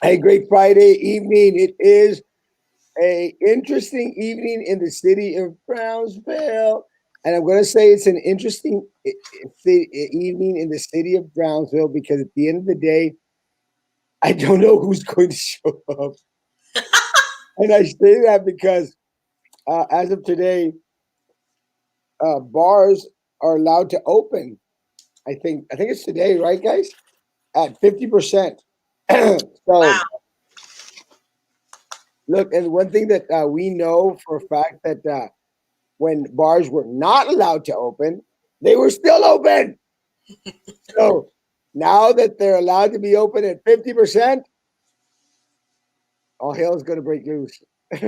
Hey, great Friday evening. It is a interesting evening in the city of Brownsville. And I'm going to say it's an interesting evening in the city of Brownsville because at the end of the day, I don't know who's going to show up. And I say that because as of today, bars are allowed to open. I think it's today, right, guys? At 50%. So Wow. look, and one thing that we know for a fact that when bars were not allowed to open, they were still open. So now that they're allowed to be open at 50%, all hell is going to break loose. Now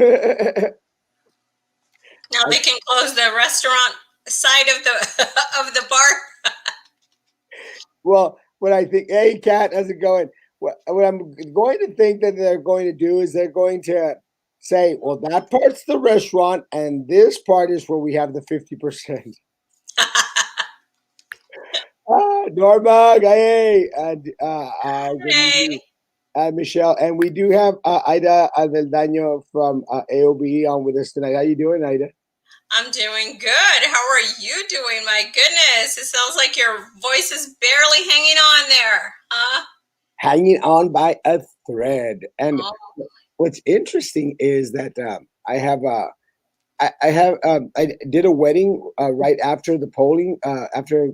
they can close the restaurant side of the of the bar. Well, what I think, hey, Kat, how's it going? What I'm going to think that they're going to do is they're going to say, well, that part's the restaurant, and this part is where we have the 50%. Norma, hey, and good Hey, evening. Michelle, and we do have Ida Alveldaño from AOBE on with us tonight. How you doing, Ida? I'm doing good. How are you doing? My goodness, it sounds like your voice is barely hanging on there, huh? Hanging on by a thread. And Oh, what's interesting is that I did a wedding right after the polling, after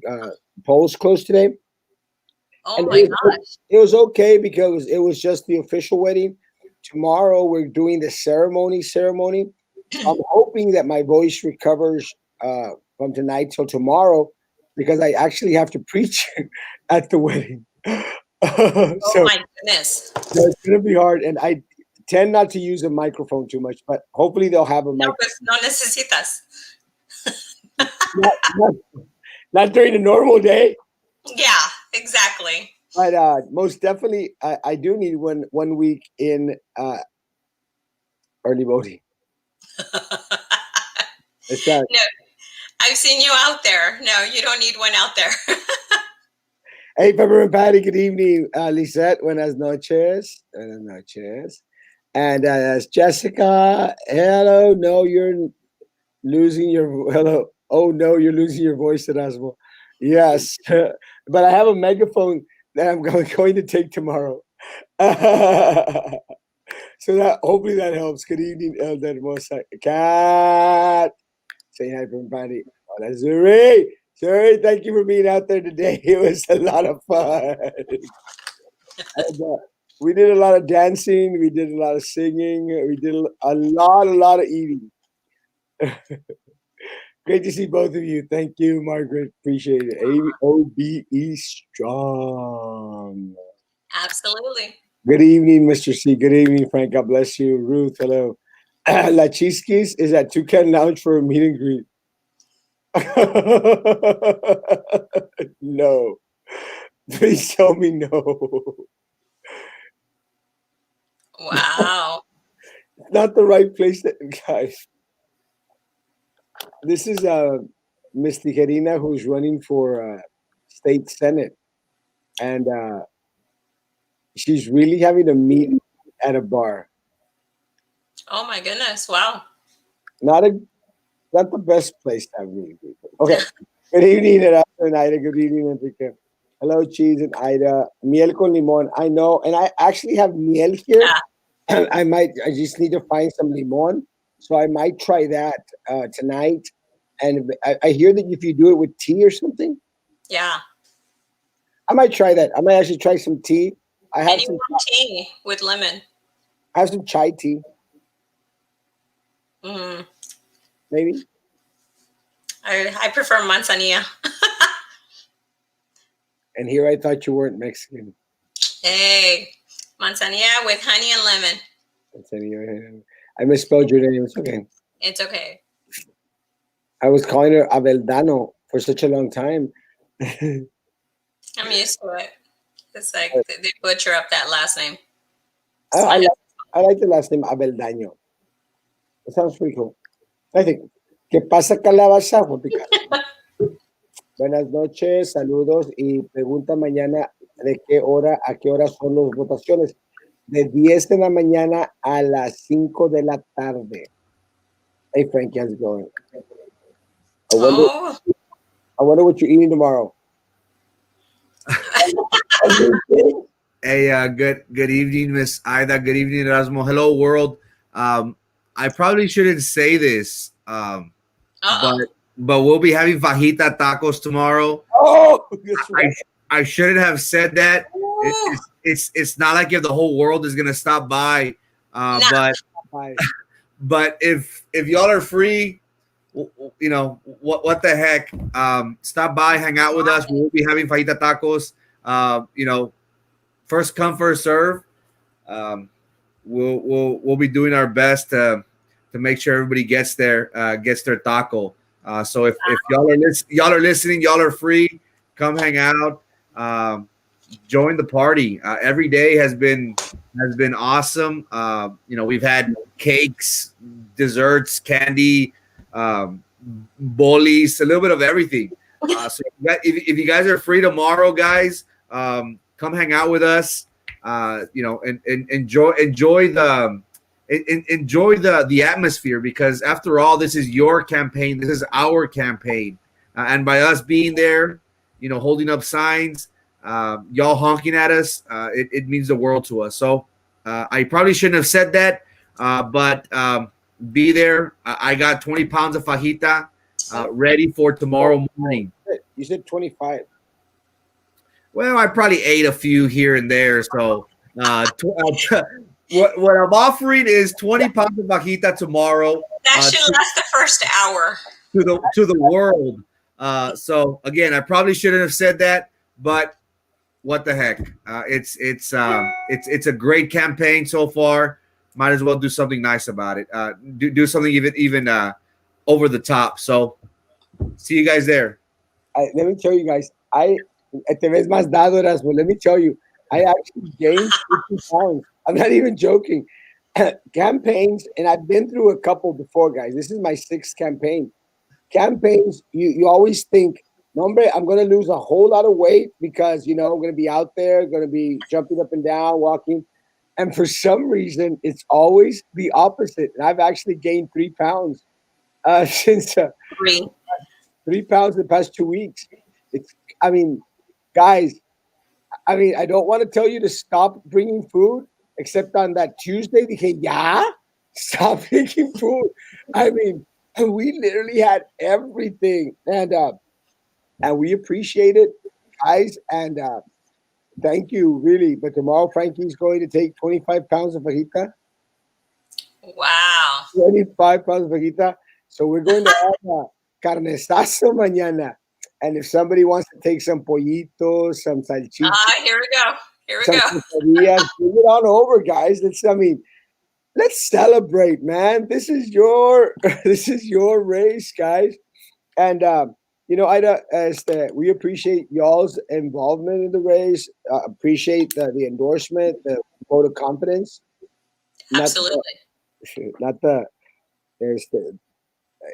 polls closed today, oh and my gosh. it was okay because it was just the official wedding. Tomorrow we're doing the ceremony. So I'm hoping that my voice recovers from tonight till tomorrow because I actually have to preach at the wedding. Oh So my goodness. it's gonna be hard, and I tend not to use a microphone too much, but hopefully they'll have a No, microphone. pues no necesitas. Not, not, not during a normal day, Yeah, exactly. but most definitely I do need one week in early voting. It's No, I've seen you out there. No, you don't need one out there. Hey, Pepper and Patty, good evening. Lisette, buenas noches. Buenas noches. And Jessica, hello. No, you're losing your hello. Oh no, you're losing your voice, Erasmo. Yes, but I have a megaphone that I'm going to take tomorrow. So that hopefully that helps. Good evening, Elder Hermosa. Cat. Say hi from Patty. Hola, Zuri. Zuri, thank you for being out there today. It was a lot of fun. And, we did a lot of dancing. We did a lot of singing. We did a lot of eating. Great to see both of you. Thank you, Margaret. Appreciate it. AOBE strong. Absolutely. Good evening, Mr. C. Good evening, Frank. God bless you. Ruth, hello. La Chisquis is at Toucan Lounge for a meet and greet. No. Please tell me no. Wow. Not the right place, guys. This is Miss Tijerina who's running for state senate, and she's really having a meet at a bar. Oh my goodness. Wow. Not a not the best place to have meeting people. Okay. Good evening, Erasmo and Ida. Good evening, Enrique. Hello, Cheese and Ida. Miel con limon. I know, and I actually have miel here. Yeah. I just need to find some limon. So I might try that tonight. And I hear that if you do it with tea or something, Yeah. I might try that. I might actually try some tea. I have Any some warm tea with lemon. I have some chai tea, Mm. maybe. I prefer manzanilla. And here I thought you weren't Mexican. Hey, manzanilla with honey and lemon. I misspelled your name. It's okay. It's okay. I was calling her Abeldano for such a long time. I'm used to it. It's like they butcher up that last name. I, It's I, my like, I like the last name Abeldaño. It sounds pretty cool. I think. ¿Qué pasa, calabaza? Juan Picasso. Buenas noches, saludos y pregunta mañana de qué hora a qué hora son las votaciones. de 10 de la mañana a las 5 de la tarde. Hey, Frankie, how's it going? I wonder, Oh, I wonder what you're eating tomorrow. Hey, good evening, Miss Ida. Good evening, Erasmo. Hello, world. Um, I probably shouldn't say this, but uh-oh. we'll be having fajita tacos tomorrow. Oh, that's right. I shouldn't have said that. Ooh, It's not like if the whole world is gonna stop by, nah. Bye. but if y'all are free, you know what the heck? Stop by, hang out with us. We'll be having fajita tacos. You know, first come, first serve. Um, we'll be doing our best to make sure everybody gets their taco. So if y'all are listening, y'all are free. Come hang out. Join the party. Every day has been awesome. You know, we've had cakes, desserts, candy, um, bolis, a little bit of everything. So if you guys are free tomorrow, guys, come hang out with us. You know, and enjoy the atmosphere, because after all, this is your campaign. This is our campaign, and by us being there, you know, holding up signs, y'all honking at us, it means the world to us. So I probably shouldn't have said that, but be there. I got 20 pounds of fajita ready for tomorrow morning. You said 25. Well, I probably ate a few here and there. So what I'm offering is 20 pounds of fajita tomorrow That should last the first hour. to the world. So again, I probably shouldn't have said that, but what the heck? It's a great campaign so far. Might as well do something nice about it. Do something even over the top. So see you guys there. Let me tell you guys, te ves más dado, Erasmo. Let me tell you, I actually gained 50 pounds. I'm not even joking. Campaigns, and I've been through a couple before, guys. This is my sixth campaign. Campaigns, you always think, no, hombre, I'm going to lose a whole lot of weight because, you know, I'm going to be out there, going to be jumping up and down, walking. And for some reason, it's always the opposite. And I've actually gained 3 pounds since 3. 3 pounds in the past 2 weeks. It's, I mean, guys, I mean, I don't want to tell you to stop bringing food, except on that Tuesday, dije, yeah, stop bringing food. I mean, we literally had everything, and we appreciate it, guys. And thank you, really. But tomorrow, Frankie's going to take 25 pounds of fajita. Wow. 25 pounds of fajita. So we're going to have a carnesazo mañana. And if somebody wants to take some pollitos, some salchicha, Here we go. Here we some go. quesadillas, bring it on over, guys. Let's celebrate, man. This is your this is your race, guys. And you know, Ida, we appreciate y'all's involvement in the race. Appreciate the endorsement, the vote of confidence. Not Absolutely. not the there's the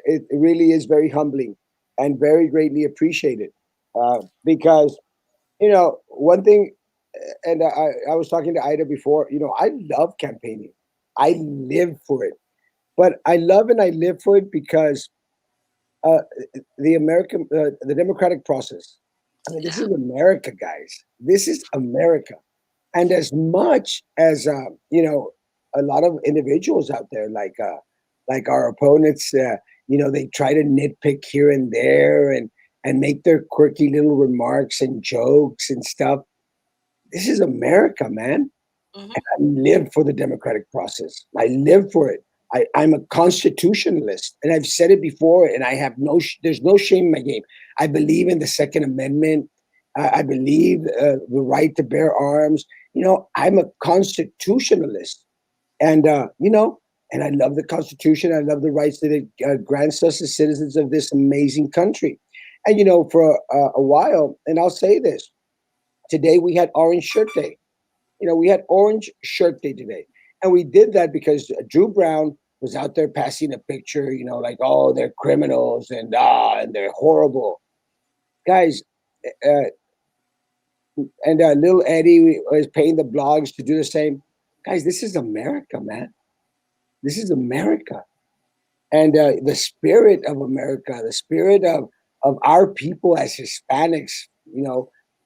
it really is very humbling and very greatly appreciated, because you know one thing, and I was talking to Ida before. You know, I love campaigning. I live for it, but I love and I live for it because uh, the democratic process. I mean, this Yeah. is America, guys. This is America. And as much as you know, a lot of individuals out there, like our opponents, you know, they try to nitpick here and there and make their quirky little remarks and jokes and stuff. This is America, man. Hmm. I live for the democratic process. I live for it. I'm a constitutionalist, and I've said it before, and I have there's no shame in my game. I believe in the Second Amendment. I believe the right to bear arms. You know, I'm a constitutionalist, and you know, and I love the Constitution. I love the rights that it grants us as citizens of this amazing country. And you know, for a while, and I'll say this: today we had Orange Shirt Day. You know, we had Orange Shirt Day today. And we did that because Drew Brown was out there passing a picture, you know, like, oh, they're criminals and they're horrible. Guys, uh, and little Eddie is paying the blogs to do the same. guys, this is America, man. This is America. And the spirit of America, the spirit of our people as Hispanics,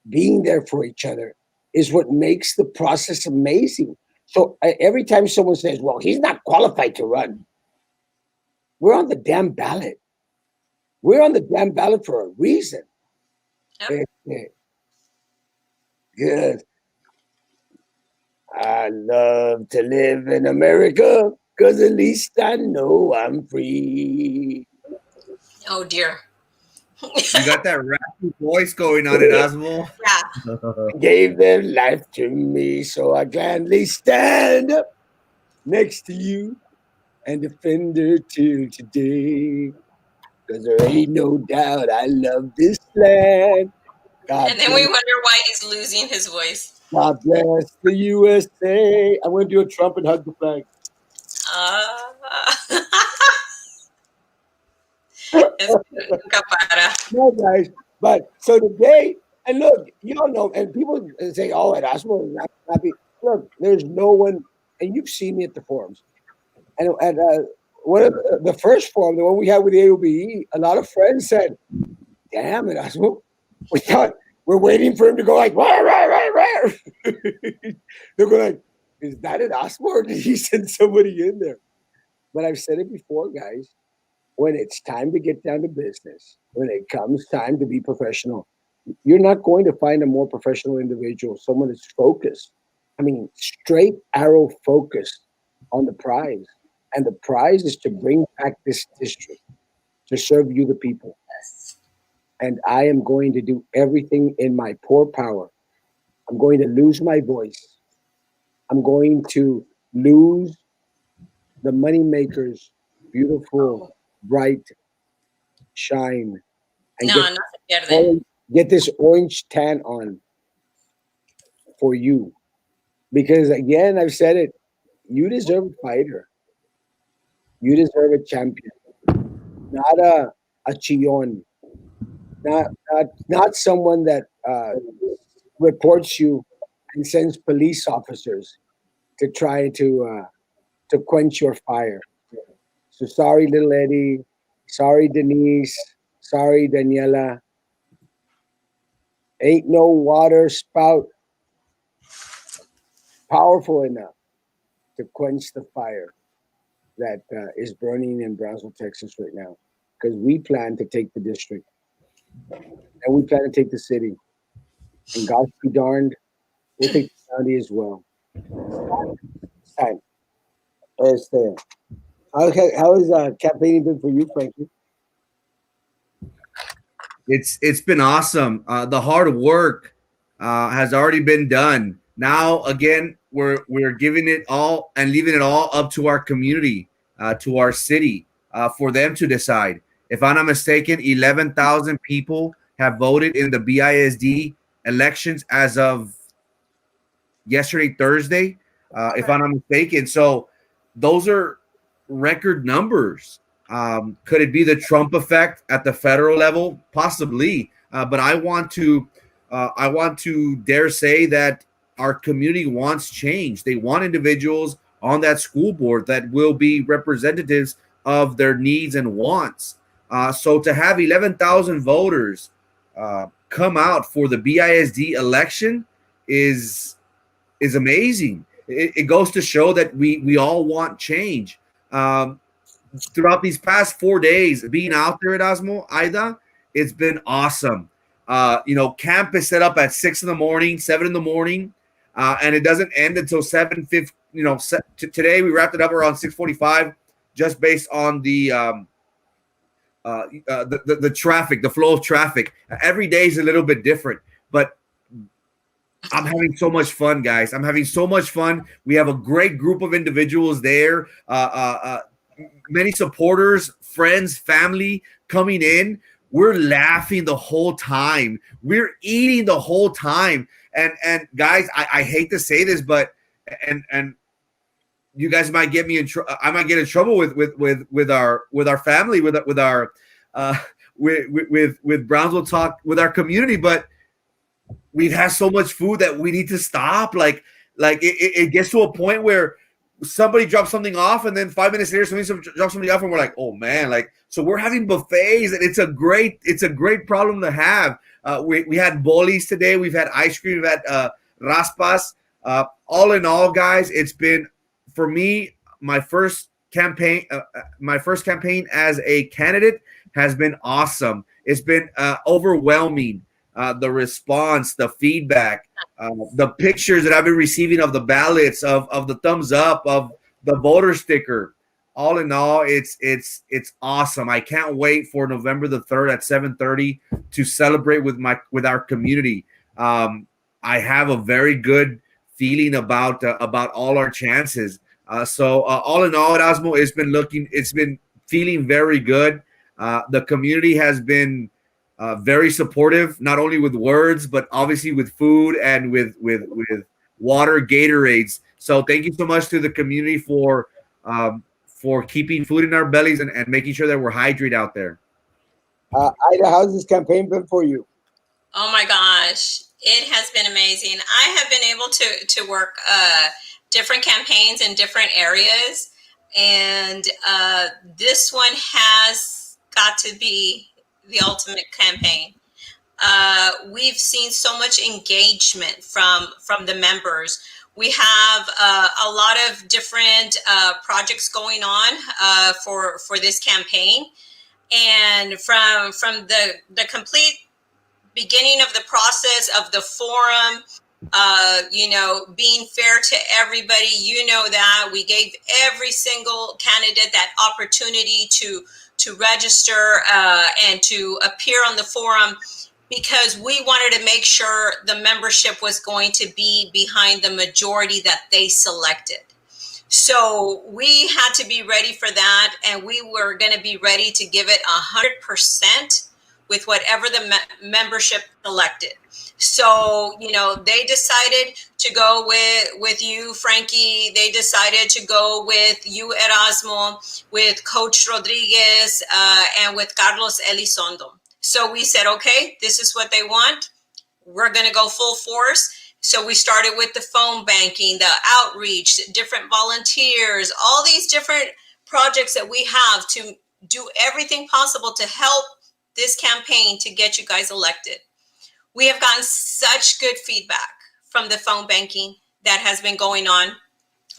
being there for each other is what makes the process amazing. So every time someone says, well, he's not qualified to run, we're on the damn ballot. We're on the damn ballot for a reason. Yep. Good. I love to live in America because at least I know I'm free. Oh dear. You got that rappy voice going on, Erasmo. Yeah. Gave their life to me, so I gladly stand up next to you and defend her till today. Because there ain't no doubt I love this land. God And then we wonder why he's losing his voice. God bless the USA. I'm going to do a Trump and hug the flag. No, guys. But so today, and look, you don't know, and people say, oh, Erasmo is not happy. Look, there's no one, and you've seen me at the forums. And one of the first forum, the one we had with the AOBE, a lot of friends said, damn, Erasmo, we thought we're waiting for him to go like, rah. They're going like, is that Erasmo or did he send somebody in there? But I've said it before, guys. When it's time to get down to business, when it comes time to be professional, you're not going to find a more professional individual, someone that's focused. I mean, straight arrow focused on the prize. And the prize is to bring back this district to serve you, the people. And I am going to do everything in my poor power. I'm going to lose my voice. I'm going to lose the moneymakers, beautiful, bright shine, and get this orange tan on for you. Because again, I've said it, you deserve a fighter. You deserve a champion, not a chillon, not someone that reports you and sends police officers to try to quench your fire. So sorry, little Eddie. Sorry, Denise. Sorry, Daniela. Ain't no water spout powerful enough to quench the fire that is burning in Brownsville, Texas right now. Because we plan to take the district. And we plan to take the city. And gosh be darned, we'll take the county as well. It's time. How has campaigning been for you, Frankie? It's been awesome. The hard work has already been done. Now again, we're giving it all and leaving it all up to our community, to our city, for them to decide. If I'm not mistaken, 11,000 people have voted in the BISD elections as of yesterday, Thursday, if I'm not mistaken. So those are record numbers. Could it be the Trump effect at the federal level? Possibly. But I want to dare say that our community wants change. They want individuals on that school board that will be representatives of their needs and wants. So to have 11,000 voters come out for the BISD election is amazing. It goes to show that we all want change. Throughout these past 4 days being out there at Erasmo, Aida, it's been awesome. Camp is set up at 6 in the morning, 7 in the morning, and it doesn't end until 7:50. Today we wrapped it up around 6:45, just based on the traffic, the flow of traffic. Every day is a little bit different, but I'm having so much fun, guys. I'm having so much fun. We have a great group of individuals there. Many supporters, friends, family coming in. We're laughing the whole time. We're eating the whole time. And guys, I hate to say this, but and you guys might get me in trouble. I might get in trouble with our family, with our with Brownsville Talk, with our community. But we've had so much food that we need to stop. Like Like it gets to a point where somebody drops something off, and then 5 minutes later, somebody drops something off, and we're like, oh man, like so we're having buffets, and it's a great problem to have. We had bolis today, we've had ice cream, we've had raspas. All in all, guys, it's been for me my first campaign. My first campaign as a candidate has been awesome. It's been overwhelming. The response, the feedback, the pictures that I've been receiving of the ballots, of the thumbs up, of the voter sticker. All in all, it's awesome. I can't wait for November the 3rd at 7:30 to celebrate with our community. I have a very good feeling about all our chances. So all in all, Erasmo, it's been feeling very good. The community has been very supportive, not only with words, but obviously with food and with water, Gatorades. So thank you so much to the community for keeping food in our bellies and making sure that we're hydrated out there. Ida, how's this campaign been for you? Oh my gosh, it has been amazing. I have been able to work different campaigns in different areas, and this one has got to be the ultimate campaign. We've seen so much engagement from the members. We have a lot of different projects going on for this campaign, and from the complete beginning of the process of the forum, being fair to everybody. That we gave every single candidate that opportunity to register and to appear on the forum, because we wanted to make sure the membership was going to be behind the majority that they selected. So we had to be ready for that, and we were going to be ready to give it 100% with whatever the membership selected. So, they decided to go with you, Frankie. They decided to go with you, Erasmo, with Coach Rodriguez, and with Carlos Elizondo. So we said, okay, this is what they want. We're going to go full force. So we started with the phone banking, the outreach, different volunteers, all these different projects that we have to do everything possible to help this campaign to get you guys elected. We have gotten such good feedback from the phone banking that has been going on.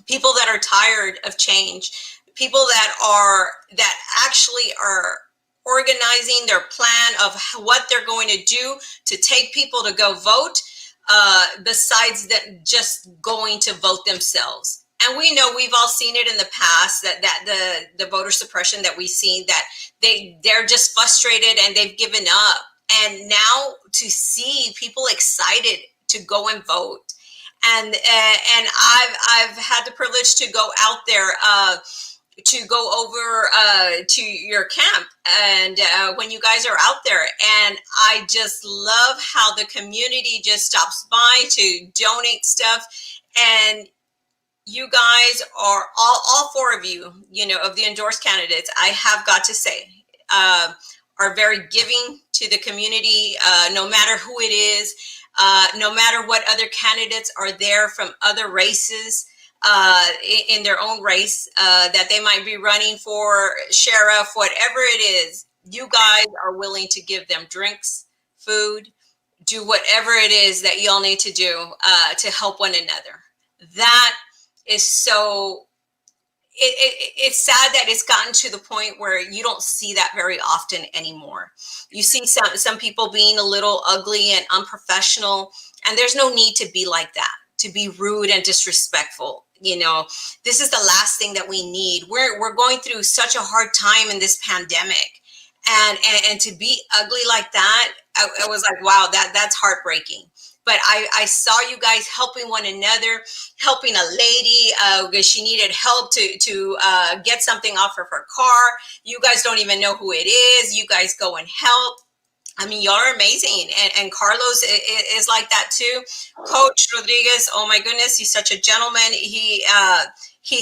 People that are tired of change, people that actually are organizing their plan of what they're going to do to take people to go vote, besides that just going to vote themselves. And we know, we've all seen it in the past, that the voter suppression that we've seen, that they're just frustrated and they've given up. And now to see people excited to go and vote, and I've had the privilege to go out there, to go over to your camp, and when you guys are out there, and I just love how the community just stops by to donate stuff. And you guys are all four of you, of the endorsed candidates, I have got to say, are very giving to the community, no matter who it is, no matter what other candidates are there from other races, in their own race, that they might be running for sheriff, whatever it is. You guys are willing to give them drinks, food, do whatever it is that y'all need to do to help one another. That is so, it's sad that it's gotten to the point where you don't see that very often anymore. You see some people being a little ugly and unprofessional, and there's no need to be like that, to be rude and disrespectful. This is the last thing that we need. We're going through such a hard time in this pandemic, and to be ugly like that, I was like, wow, that's heartbreaking. But I saw you guys helping one another, helping a lady because she needed help to get something off of her car. You guys don't even know who it is. You guys go and help. I mean, y'all are amazing. And Carlos is like that too. Coach Rodriguez, oh my goodness, he's such a gentleman. He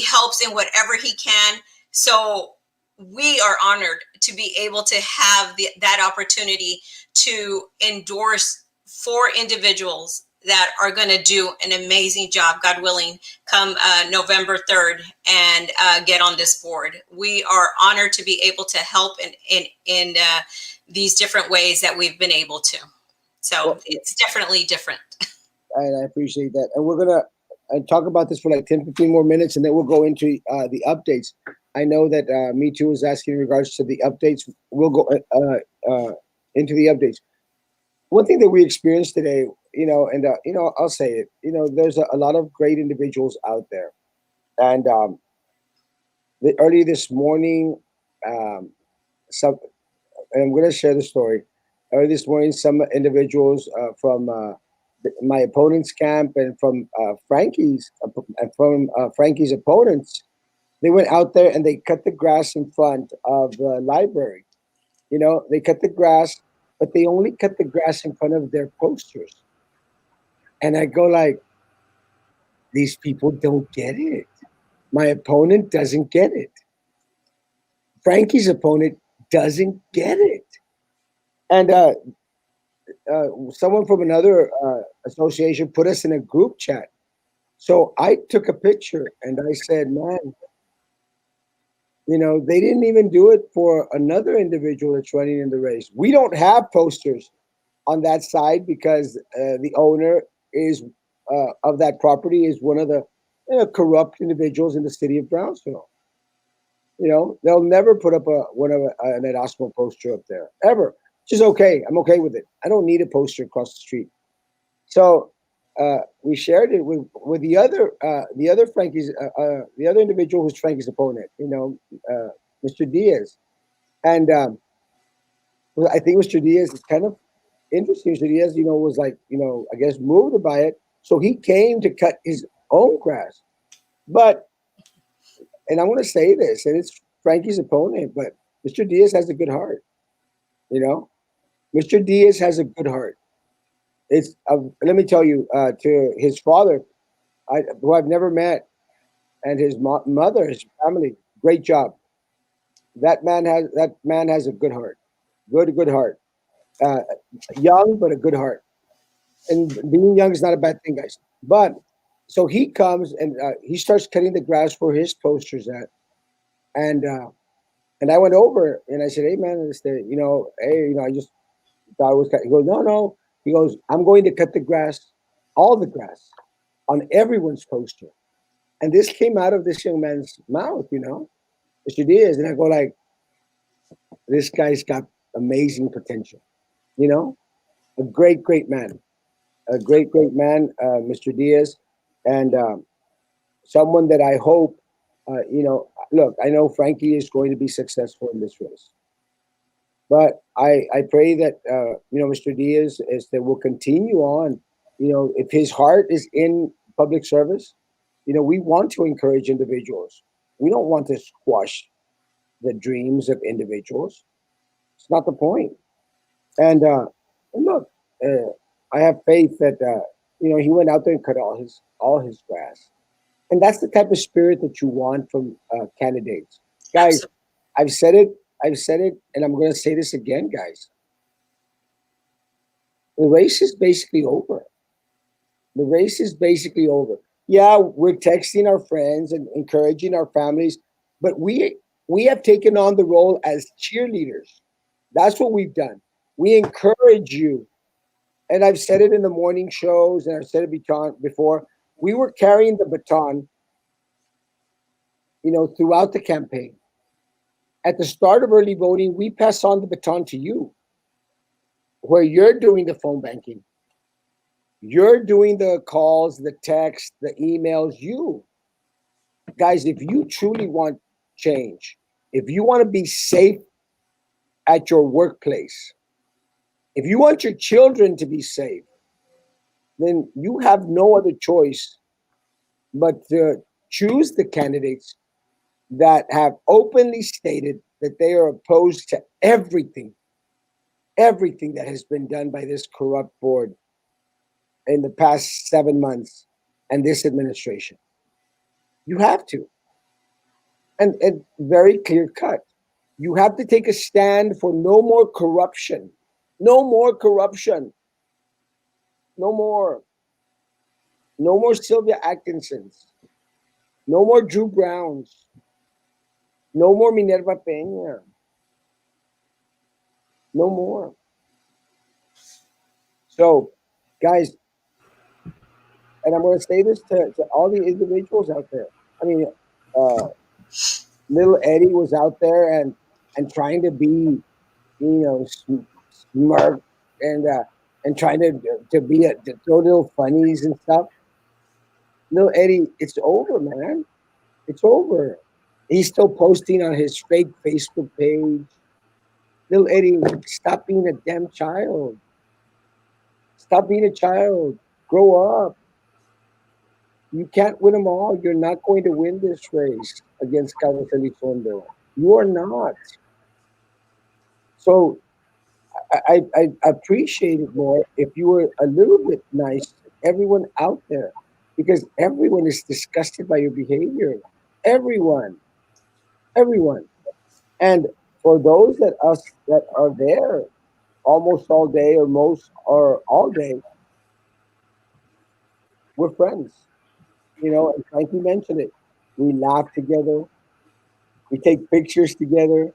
helps in whatever he can. So we are honored to be able to have that opportunity to endorse 4 individuals that are going to do an amazing job, God willing, come November 3rd and get on this board. We are honored to be able to help in these different ways that we've been able to. So Well, it's definitely different. and I appreciate that. And we're gonna talk about this for like 10, 15 more minutes, and then we'll go into the updates. I know that Me Too was asking in regards to the updates. We'll go into the updates. One thing that we experienced today, and I'll say it. There's a lot of great individuals out there, and early this morning, um, some, and I'm going to share the story. Early this morning, some individuals from my opponent's camp and from Frankie's opponents, they went out there and they cut the grass in front of the library. They cut the grass, but they only cut the grass in front of their posters. And I go like, these people don't get it. My opponent doesn't get it. Frankie's opponent doesn't get it. And someone from another association put us in a group chat. So I took a picture and I said, man, they didn't even do it for another individual that's running in the race. We don't have posters on that side because the owner is of that property is one of the corrupt individuals in the city of Brownsville. They'll never put up an Erasmo poster up there ever, which is okay. I'm okay with it. I don't need a poster across the street. So we shared it with the other Frankie's the other individual who's Frankie's opponent. Mr. Diaz, and I think Mr. Diaz is kind of interesting. Mr. Diaz, was like I guess moved by it, so he came to cut his own grass. But and I want to say this, and it's Frankie's opponent, but Mr. Diaz has a good heart. You know, Mr. Diaz has a good heart. It's let me tell you, to his father, who I've never met, and his mother, his family, great job. That man has a good heart, good heart. Uh, Young but a good heart, and being young is not a bad thing, guys. But so he comes and he starts cutting the grass where his posters at, and I went over and I said, "Hey, man, hey, I just thought it was." He goes, "No, no." He goes, "I'm going to cut the grass, all the grass, on everyone's poster." And this came out of this young man's mouth, Mr. Diaz, and I go like, "This guy's got amazing potential." You know, a great man, great man, Mr. Diaz, and someone that I hope, look, I know Frankie is going to be successful in this race. But I pray that Mr. Diaz is that will continue on. If his heart is in public service, we want to encourage individuals. We don't want to squash the dreams of individuals. It's not the point. And look, I have faith that he went out there and cut all his grass, and that's the type of spirit that you want from candidates, guys. Absolutely. I've said it. I've said it, and I'm going to say this again, guys. The race is basically over. The race is basically over. Yeah, we're texting our friends and encouraging our families, but we have taken on the role as cheerleaders. That's what we've done. We encourage you, and I've said it in the morning shows, and I've said it before. We were carrying the baton, throughout the campaign. At the start of early voting, we pass on the baton to you, where you're doing the phone banking. You're doing the calls, the texts, the emails. You guys, if you truly want change, if you want to be safe at your workplace, if you want your children to be safe, then you have no other choice but to choose the candidates that have openly stated that they are opposed to everything that has been done by this corrupt board in the past 7 months and this administration. You have to. And very clear cut. You have to take a stand for no more corruption. No more corruption. No more. No more Sylvia Atkinsons. No more Drew Browns. No more Minerva Peña. No more. So, guys, and I'm going to say this to all the individuals out there. I mean, uh, little Eddie was out there and trying to be, smart and trying to be to throw little funnies and stuff. Little Eddie, it's over, man. It's over. He's still posting on his fake Facebook page. Little Eddie, stop being a damn child. Stop being a child. Grow up. You can't win them all. You're not going to win this race against Carlos Elizondo. You are not. So I appreciate it more if you were a little bit nice to everyone out there because everyone is disgusted by your behavior. Everyone. Everyone. And for those that are there almost all day or most or all day, we're friends. And Frankie mentioned it. We laugh together, we take pictures together,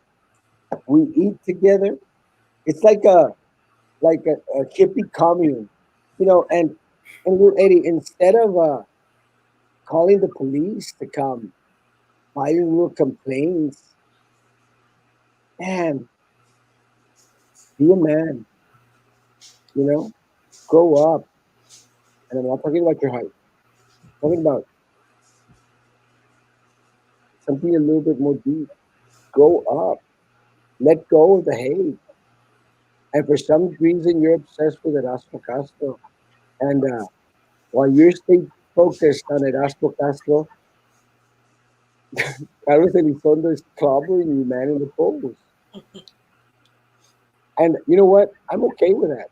we eat together. It's like a hippie commune, and little Eddie, instead of calling the police to come, filing little complaints, man, be a man, you know, grow up. And I'm not talking about your height. I'm talking about something a little bit more deep. Grow up. Let go of the hate. And for some reason, you're obsessed with Erasmo Castro. And while you stay focused on Erasmo Castro, Carlos Elizondo is clobbering you, man, in the polls. And you know what? I'm okay with that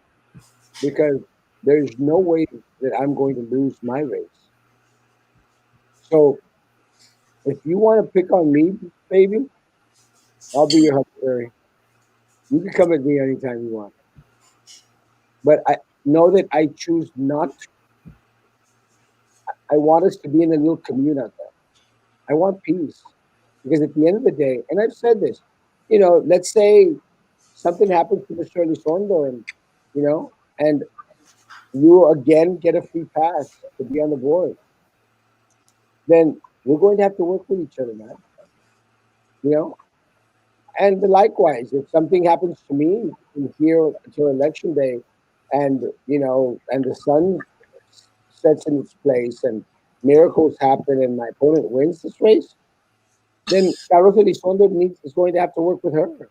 because there's no way that I'm going to lose my race. So if you want to pick on me, baby, I'll be your Huckleberry. You can come at me anytime you want. But I know that I choose not to. I want us to be in a little commune out there. I want peace. Because at the end of the day, and I've said this, let's say something happens to Mr. Elizondo and you again get a free pass to be on the board, then we're going to have to work with each other, man. You know, and likewise, if something happens to me in here until election day, and the sun sets in its place and miracles happen and my opponent wins this race, then Carlos Elizondo is going to have to work with her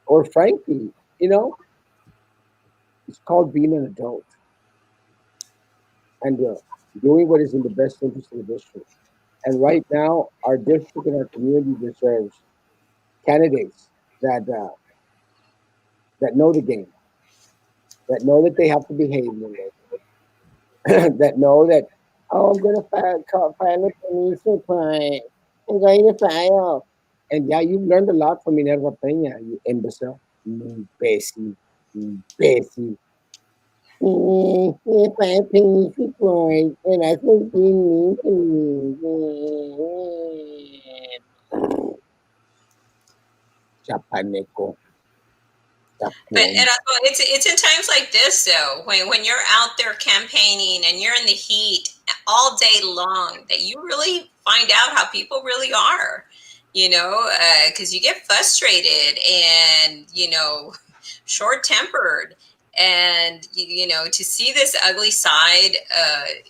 or Frankie. It's called being an adult and doing what is in the best interest of the district. And right now, our district and our community deserves candidates that know the game, that know that they have to behave in the way, that know that, oh, I'm going to file a police report. I'm going to file. And yeah, you've learned a lot from Minerva Peña, you imbecile. Imbécil. Imbécil. If I police report and I was being mean to me. Chapaneco. But Chapon. it's in times like this though, when you're out there campaigning and you're in the heat all day long, that you really find out how people really are, because you get frustrated and short tempered, and to see this ugly side,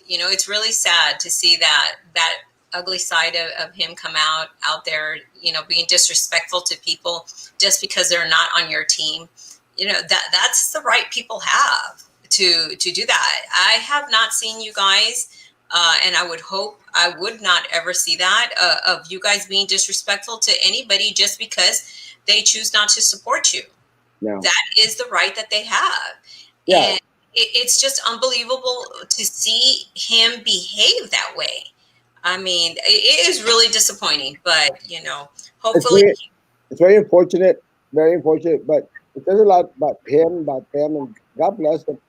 it's really sad to see that ugly side of him come out there, being disrespectful to people just because they're not on your team. That's the right people have to do that. I have not seen you guys, and I would hope I would not ever see that, of you guys being disrespectful to anybody just because they choose not to support you. No. That is the right that they have. Yeah. And it's just unbelievable to see him behave that way. I mean, it is really disappointing, but It's hopefully. very, it's very unfortunate, but it says a lot about them, and God bless them.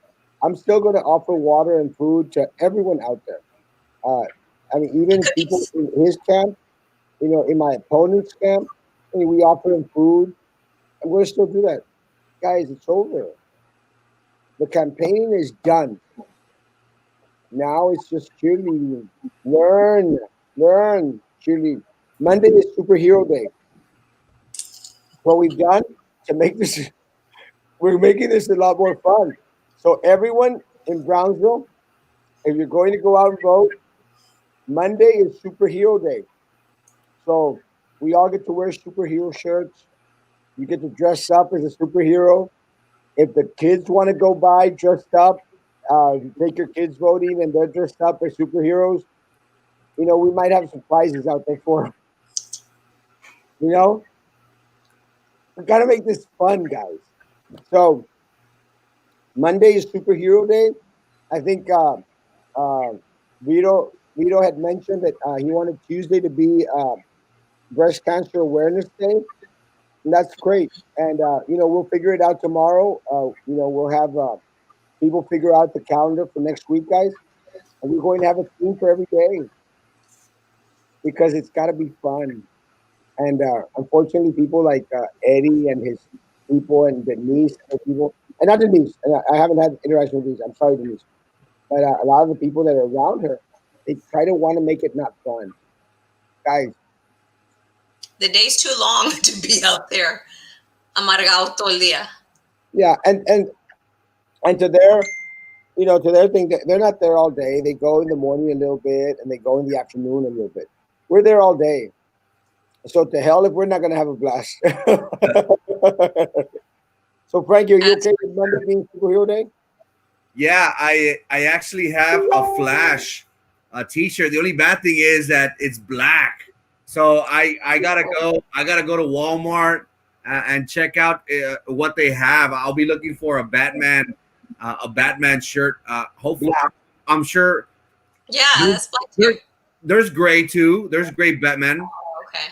I'm still going to offer water and food to everyone out there. Uh, I mean, It even could be. people in his camp, in my opponent's camp, I mean, we offer them food. I'm going to still do that, guys. It's over. The campaigning is done. Now it's just cheerleading. Learn, learn, cheerlead. Monday is superhero day. What we've done to make this, we're making this a lot more fun. So everyone in Brownsville, if you're going to go out and vote, Monday is superhero day. So we all get to wear superhero shirts. You get to dress up as a superhero. If the kids want to go by dressed up, take your kids voting and they're dressed up as superheroes. We might have some prizes out there for them. You know, we got to make this fun, guys. So Monday is superhero day. I think uh, Vito had mentioned that he wanted Tuesday to be breast cancer awareness day. And that's great. And we'll figure it out tomorrow. We'll have people figure out the calendar for next week, guys. And we're going to have a theme for every day because it's got to be fun. And unfortunately, people like Eddie and his people and Denise and the people, and not Denise, and I haven't had interaction with Denise. I'm sorry, Denise. But a lot of the people that are around her, they try to want to make it not fun. Guys, The day's too long to be out there amargado todo el día. yeah, and to their thing, they're not there all day. They go in the morning a little bit and they go in the afternoon a little bit. We're there all day. So to hell if we're not gonna have a blast. So Frankie, are you That's okay with Monday being superhero day? Yeah, I actually have a Flash T-shirt. The only bad thing is that it's black. So I gotta go to Walmart and check out what they have. I'll be looking for a Batman shirt. Hopefully, Black. I'm sure yeah, there's, that's black there- too. there's gray too. There's gray Batman. Okay.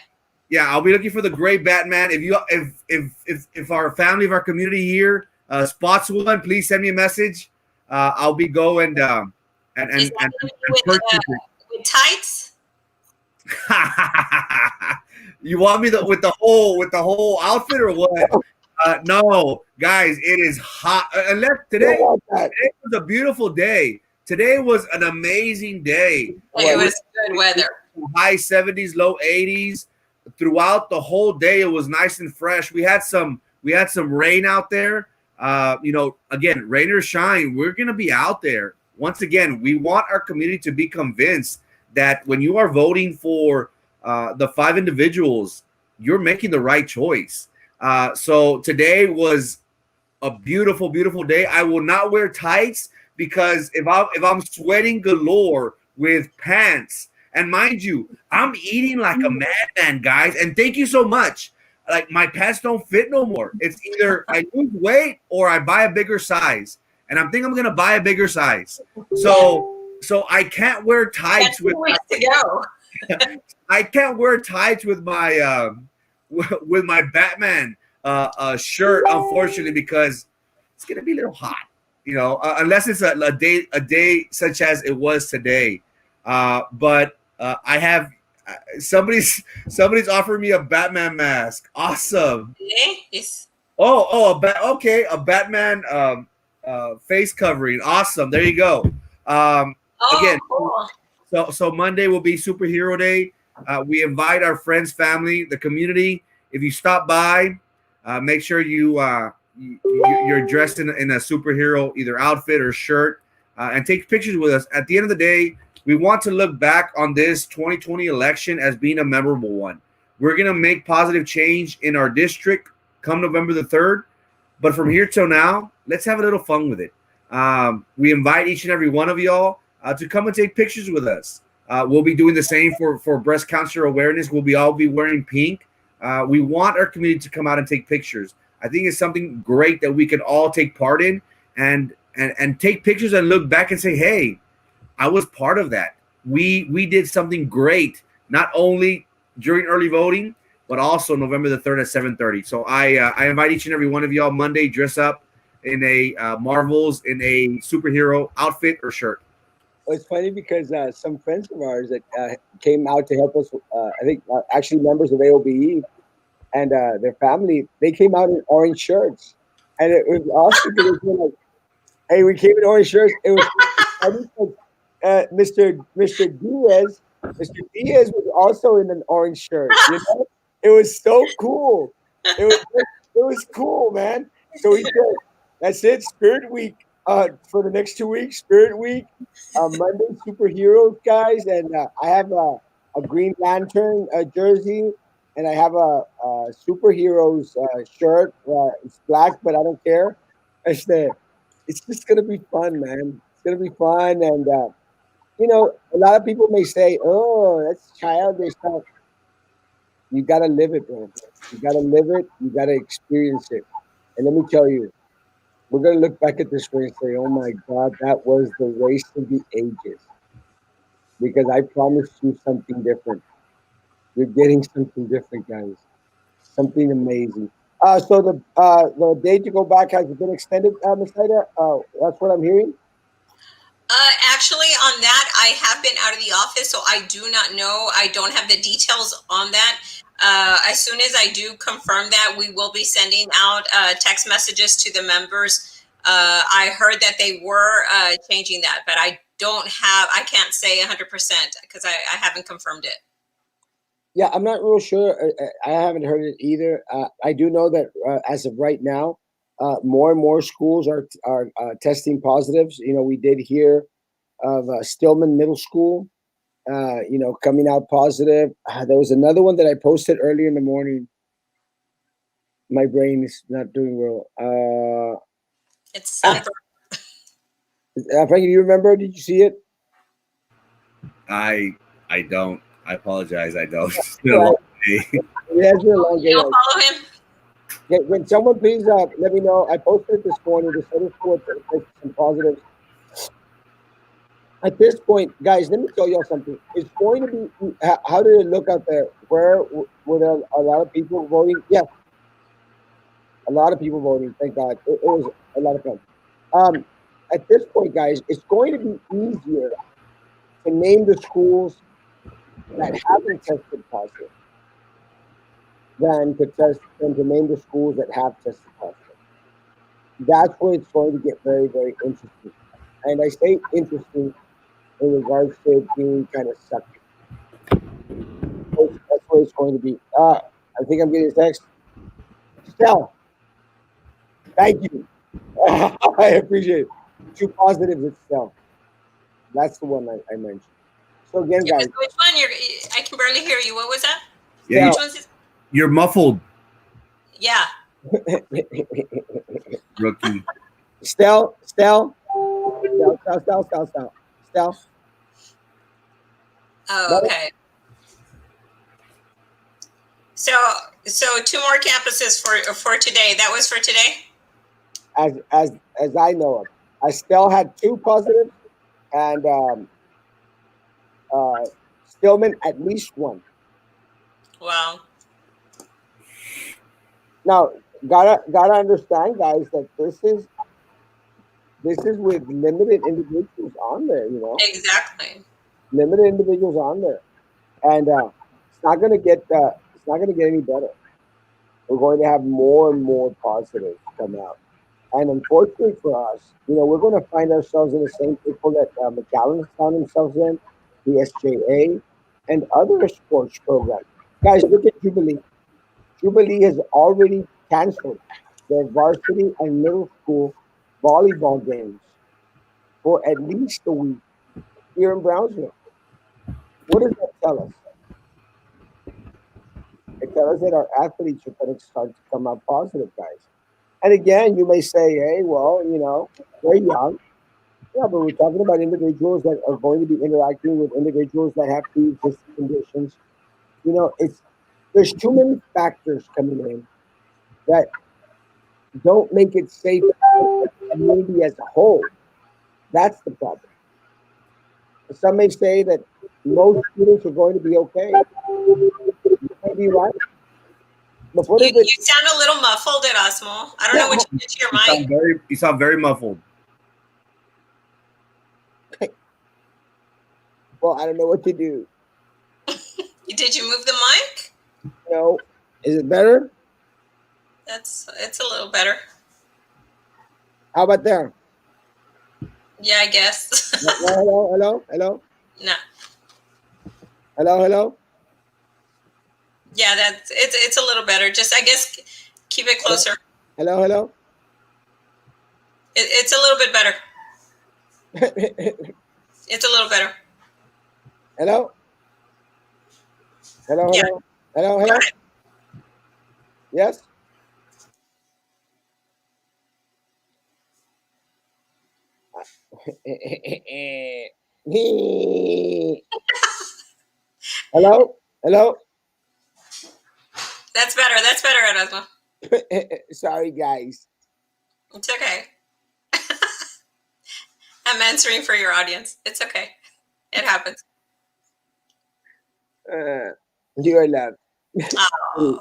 Yeah, I'll be looking for the gray Batman. If our family of our community here spots one, please send me a message. I'll be going and Is and that and, going to be and purchase with tights? it. You want me with the whole outfit or what? No, guys, it is hot. Unless Don't today want that. was a beautiful day. Today was an amazing day. It was good weather. High 70s, low 80s. Throughout the whole day, it was nice and fresh. We had some rain out there. Again, rain or shine, we're gonna be out there. Once again, we want our community to be convinced that when you are voting for the five individuals, you're making the right choice. So today was a beautiful, beautiful day. I will not wear tights because if I'm sweating galore with pants, and mind you, I'm eating like a madman, guys. And thank you so much. Like my pants don't fit no more. It's either I lose weight or I buy a bigger size, and I'm thinking I'm gonna buy a bigger size. So I can't wear Got tights 2 with weeks to go. I can't wear tights with my with my Batman shirt, unfortunately, because it's gonna be a little hot. Unless it's a day such as it was today. But I have somebody's offering me a Batman mask. Awesome. Okay. It's, A Batman face covering. Awesome. There you go. Again, cool. so Monday will be superhero day. We invite our friends, family, the community. If you stop by, make sure you're dressed in a superhero either outfit or shirt, and take pictures with us. At the end of the day, we want to look back on this 2020 election as being a memorable one. We're gonna make positive change in our district come November the 3rd. But from here till now, let's have a little fun with it. We invite each and every one of y'all to come and take pictures with us. We'll be doing the same for breast cancer awareness. We'll all be wearing pink. We want our community to come out and take pictures. I think it's something great that we can all take part in and take pictures and look back and say, hey, I was part of that. We did something great, not only during early voting, but also November the 3rd at 7:30. So I invite each and every one of y'all Monday, dress up in a Marvels, in a superhero outfit or shirt. it's funny because some friends of ours that came out to help us, I think actually members of AOBE and their family, they came out in orange shirts, and it was awesome because they were like, "Hey, we came in orange shirts." It was funny 'cause, Mr. Diaz, Mr. Diaz was also in an orange shirt. You know, it was so cool. It was it was cool, man. So he said, "That's it, Spirit Week. For the next 2 weeks, Spirit Week. Monday, superheroes, guys, and I have a Green Lantern jersey, and I have a superheroes shirt. It's black, but I don't care. It's the it's just gonna be fun, man. It's gonna be fun, and a lot of people may say, "Oh, that's childish." No, you gotta live it, bro. You gotta live it. You gotta experience it. And let me tell you, we're gonna look back at this race and say, "Oh my God, that was the race of the ages." Because I promised you something different. You're getting something different, guys. Something amazing. So the date to go back has been extended, Miss Ida. That's what I'm hearing. Actually, on that, I have been out of the office, so I do not know. I don't have the details on that. As soon as I do confirm that, we will be sending out text messages to the members. I heard that they were changing that, but I can't say 100% because I haven't confirmed it. Yeah, I'm not real sure. I haven't heard it either. I do know that as of right now, more and more schools are testing positives. We did hear of Stillman Middle School, coming out positive. There was another one that I posted earlier in the morning. My brain is not doing well. It's sunburn. Frankie, do you remember? Did you see it? I I don't. I apologize. I don't. It's been a Right. long day. It has been a long You day. don't follow him? Can someone please let me know? I posted it this morning. This other school some positives. At this point, guys, let me tell y'all something. It's going to be. How did it look out there? Were there a lot of people voting? Yes, a lot of people voting. Thank God. It was a lot of fun. Um, at this point, guys, it's going to be easier to name the schools that haven't tested positive than to name the schools that have tested positive. That's where it's going to get very, very interesting. And I say interesting in regards to it being kind of sucky. That's where it's going to be. I think I'm getting a text. Stell, thank you. I appreciate it. Two positives, it's Stell. That's the one I mentioned. So again, Yeah, guys, but which one? I can barely hear you. What was that? Yeah, Stell. Which one's it? you're muffled, Yeah. rookie. Stell. Oh, No, okay. So, so two more campuses for today. That was for today. as I know of, I still had two positives, and uh, Stillman at least one. Wow. Now, gotta understand, guys, that this is with limited individuals on there. Exactly. Limited individuals on there, and it's not gonna get any better. We're going to have more and more positives come out. And unfortunately for us, we're going to find ourselves in the same people that McAllen found themselves in, the SJA, and other sports programs. Guys, look at Jubilee. Jubilee has already canceled their varsity and middle school volleyball games for at least a week here in Brownsville. What does that tell us? It tells us that our athletes are going to start to come out positive, guys. And again, you may say, hey, well, they're young. Yeah, but we're talking about individuals that are going to be interacting with individuals that have pre-existing conditions. There's too many factors coming in that don't make it safe for the community as a whole. That's the problem. Some may say that most students are going to be okay. You may be right. But what You if it's you sound a little muffled, Erasmo. I don't know yeah, what you did to your You sound mic. very muffled. Well, I don't know what to do. Did you move the mic? No, is it better? It's a little better. How about there? Yeah, I guess. Hello, hello, hello, No. hello, hello, Yeah, it's a little better. Just I guess keep it hello, closer. hello, hello. It's a little bit better. It's a little better. Hello, hello, Yeah, hello, hello, got hello. it. Yes. Hello, hello. That's better, Erasmo. Sorry, guys. It's okay. I'm answering for your audience. It's okay. It happens. Uh, you are loved. Oh,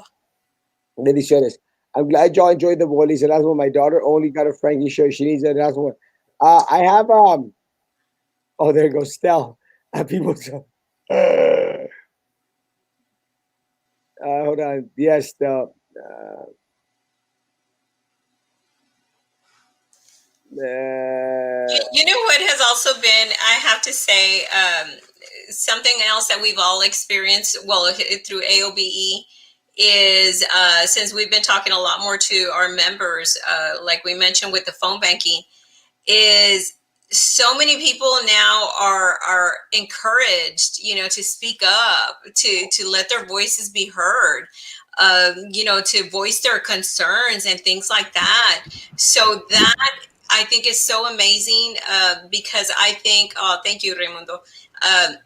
Delicious. I'm glad y'all enjoyed the Wally's Erasmo. My daughter only got a Frankie shirt. She needs an Erasmo. I have Oh, there goes Stell. People. Hold on. Yes, Stell. you know what has also been, I have to say, something else that we've all experienced, well, through AOBE, is since we've been talking a lot more to our members, like we mentioned with the phone banking, is so many people now are encouraged, to speak up, to let their voices be heard, to voice their concerns and things like that. So that I think is so amazing, because I think, oh, thank you, Raimundo. Um,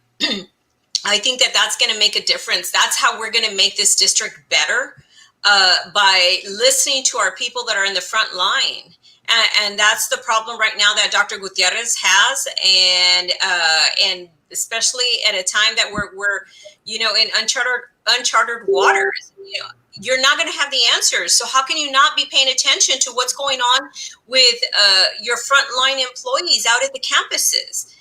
I think that that's going to make a difference. That's how we're going to make this district better, by listening to our people that are in the front line. And that's the problem right now that Dr. Gutierrez has, and especially at a time that we're in uncharted waters. You're not going to have the answers. So how can you not be paying attention to what's going on with your frontline employees out at the campuses?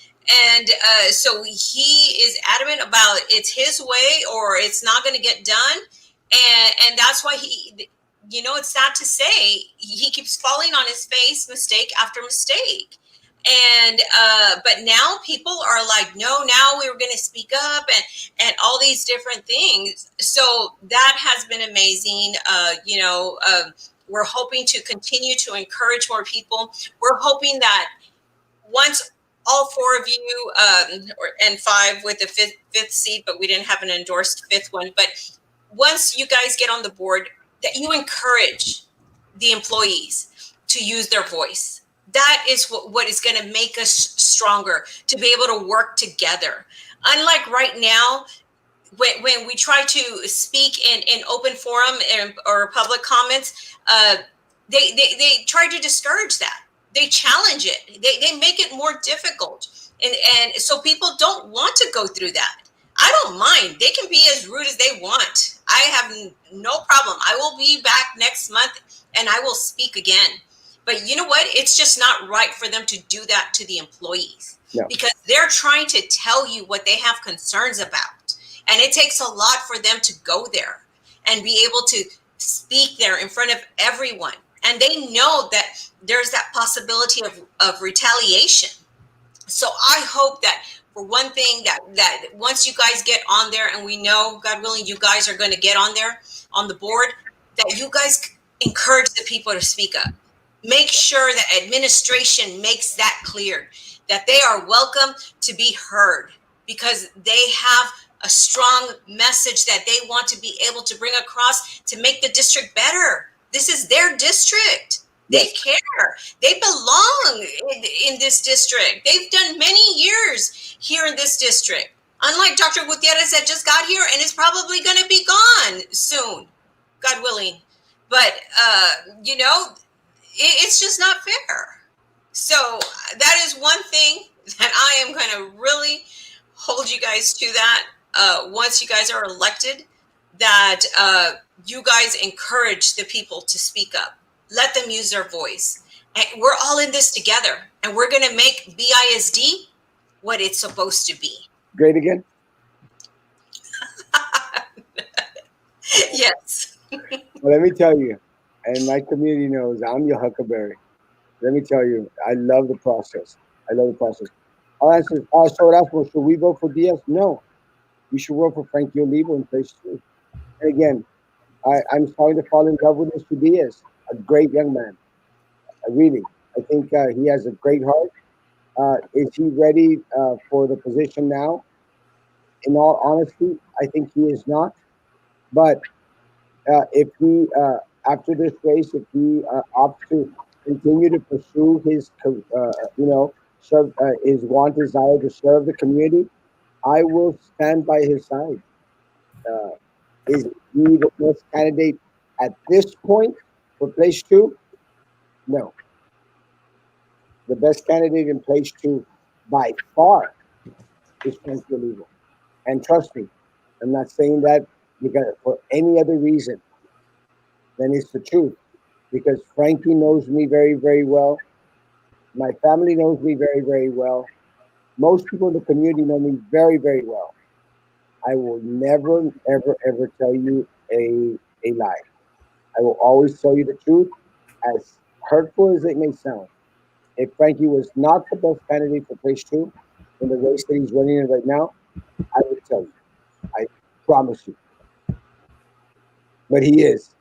And so he is adamant about it's his way or it's not going to get done. And that's why it's sad to say, he keeps falling on his face, mistake after mistake. And but now people are like, no, now we're going to speak up, and all these different things. So that has been amazing. We're hoping to continue to encourage more people. We're hoping that once all four of you, and five with the fifth seat, but we didn't have an endorsed fifth one. But once you guys get on the board, that you encourage the employees to use their voice. That is what is going to make us stronger, to be able to work together. Unlike right now, when we try to speak in open forum or public comments, they try to discourage that. They challenge it. They make it more difficult, and so people don't want to go through that. I don't mind. They can be as rude as they want. I have no problem. I will be back next month and I will speak again. But you know what? It's just not right for them to do that to the employees, No. because they're trying to tell you what they have concerns about. And it takes a lot for them to go there and be able to speak there in front of everyone. And they know that there's that possibility of retaliation. So I hope that, for one thing, that once you guys get on there, and we know, God willing, you guys are going to get on there on the board, that you guys encourage the people to speak up. Make sure that administration makes that clear, that they are welcome to be heard, because they have a strong message that they want to be able to bring across to make the district better. This is their district. They care. They belong in this district. They've done many years here in this district. Unlike Dr. Gutierrez that just got here and is probably going to be gone soon, God willing. But, it's just not fair. So that is one thing that I am going to really hold you guys to, that once you guys are elected, that you guys encourage the people to speak up. Let them use their voice. And we're all in this together, and we're going to make BISD what it's supposed to be. Great again. Yes. Well, let me tell you, and my community knows I'm your Huckleberry. Let me tell you, I love the process. I love the process. I'll answer. So Erasmo, should we vote for Diaz? No, we should vote for Frankie Olivo in place two. And again, I'm starting to fall in love with Mr. Diaz, a great young man. Really, I think he has a great heart. Is he ready for the position now? In all honesty, I think he is not. But if he, after this race, if he opts to continue to pursue his, serve his want, desire to serve the community, I will stand by his side. Uh, is he the best candidate at this point for place two? No, the best candidate in place two by far is Frankie Olivo. And trust me, I'm not saying that because for any other reason than it's the truth. Because Frankie knows me very, very well. My family knows me very, very well. Most people in the community know me very, very well. I will never, ever, ever tell you a lie. I will always tell you the truth, as hurtful as it may sound. If Frankie was not the best candidate for place two in the race that he's running in right now, I would tell you. I promise you. But he is.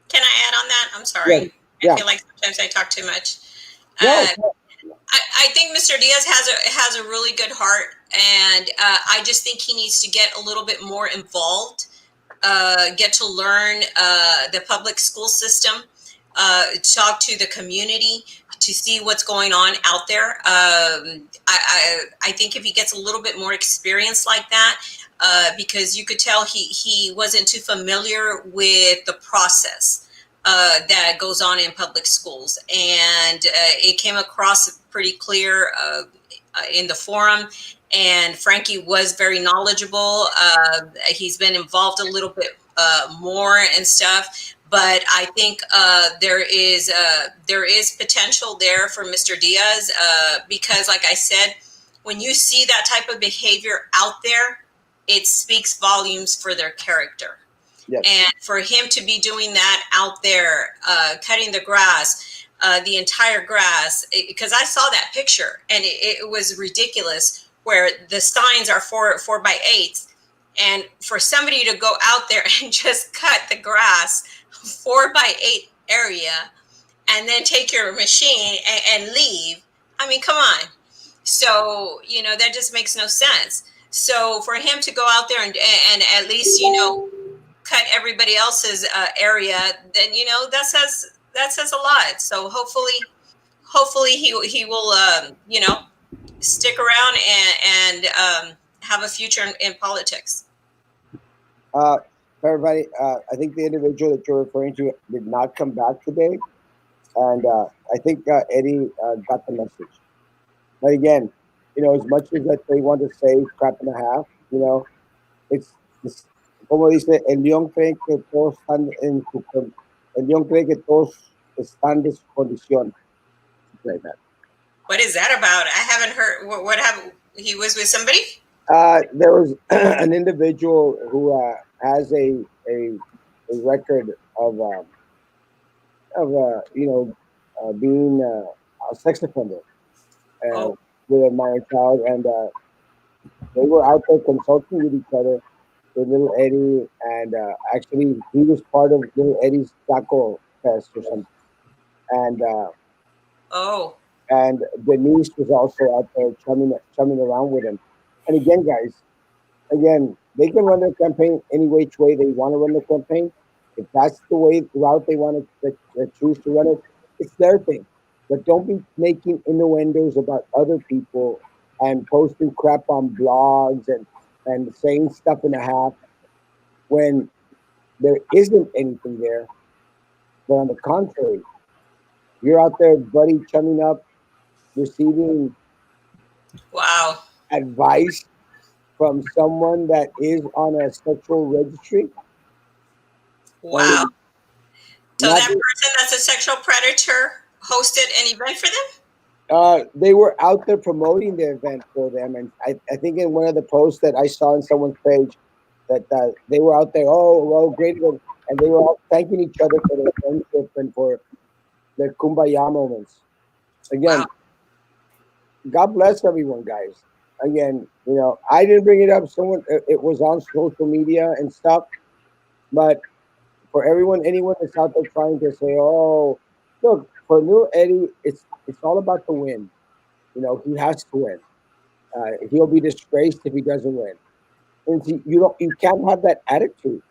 Can I add on that? I'm Yes. sorry. I Yeah. feel like sometimes I talk too much. No. Uh, I think Mr. Diaz has a really good heart, and I just think he needs to get a little bit more involved, get to learn the public school system, talk to the community to see what's going on out there. I think if he gets a little bit more experience like that, because you could tell he wasn't too familiar with the process that goes on in public schools, and it came across pretty clear in the forum. And Frankie was very knowledgeable. He's been involved a little bit more and stuff. But I think there is potential there for Mr. Diaz because, like I said, when you see that type of behavior out there, it speaks volumes for their character. Yes. And for him to be doing that out there, cutting the grass, the entire grass, because I saw that picture and it was ridiculous where the signs are 4x8s. And for somebody to go out there and just cut the grass 4x8 area and then take your machine and leave, I mean, come on. So, that just makes no sense. So for him to go out there and at least, cut everybody else's area, then that says a lot. So hopefully he will stick around and have a future in politics. Uh, for everybody, I think the individual that you're referring to did not come back today, and I think Eddie got the message. But again, as much as that they want to say crap and a half, it's como dice, el león cree que todos están en el león cree que todos están de su condición, like that. What is that about? I haven't heard. What happened? He was with somebody? There was an individual who has a record of being a sex offender Oh, with a minor child, and they were out there consulting with each other with little Eddie, and actually he was part of little Eddie's taco fest or something, and oh, and Denise was also out there chumming around with him. And again, guys, they can run their campaign any which way they want to run the campaign. If that's the route they want to choose to run it, it's their thing. But don't be making innuendos about other people and posting crap on blogs and saying stuff in a half when there isn't anything there. But on the contrary, you're out there, buddy, chumming up, receiving wow, advice from someone that is on a sexual registry. wow. And So not that person that's a sexual predator hosted an event for them? They were out there promoting the event for them, and I think in one of the posts that I saw on someone's page that they were out there. Oh, well, great event, and they were all thanking each other for their friendship and for their kumbaya moments. Wow. Again, God bless everyone, guys. Again, I didn't bring it up. Someone it was on social media and stuff, but for everyone, anyone that's out there trying to say, "Oh, look," for New Eddie, it's all about the win. He has to win. He'll be disgraced if he doesn't win. And see, you can't have that attitude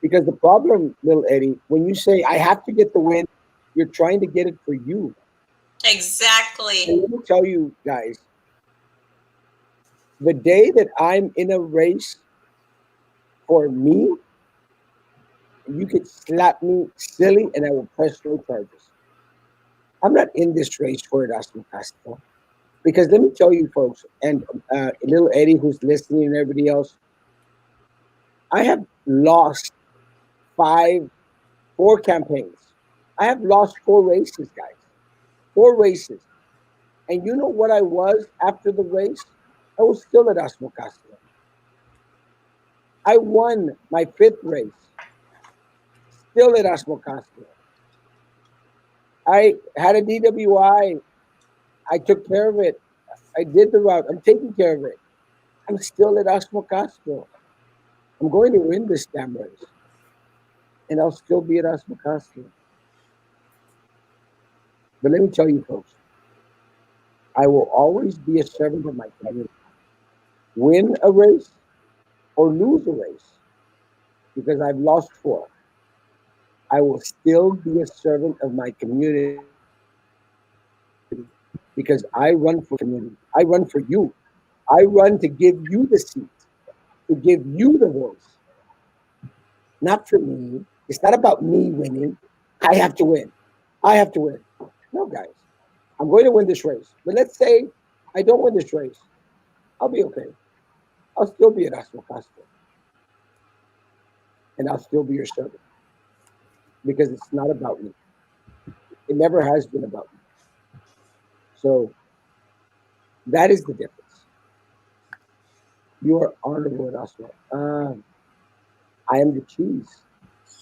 because the problem, little Eddie, when you say I have to get the win, you're trying to get it for you. Exactly. And let me tell you guys, the day that I'm in a race for me, you could slap me silly and I will press no charges. I'm not in this race for Erasmo Castro. Because let me tell you, folks, and little Eddie who's listening and everybody else, I have lost five, 4 campaigns. I have lost 4 races, guys. 4 races. And you know what I was after the race? I was still at Erasmo Castro. I won my 5th race, still at Erasmo Castro. I had a DWI. I took care of it. I did the route. I'm taking care of it. I'm still at Erasmo Castro. I'm going to win this damn race. And I'll still be at Erasmo Castro. But let me tell you, folks, I will always be a servant of my community. Win a race or lose a race, because I've lost 4. I will still be a servant of my community because I run for my community. I run for you. I run to give you the seat, to give you the voice, not for me. It's not about me winning. I have to win. I have to win. No, guys, I'm going to win this race. But let's say I don't win this race. I'll be okay. I'll still be Erasmo Castro, and I'll still be your servant because it's not about me. It never has been about me. So that is the difference. You are honorable Erasmo. I am the cheese,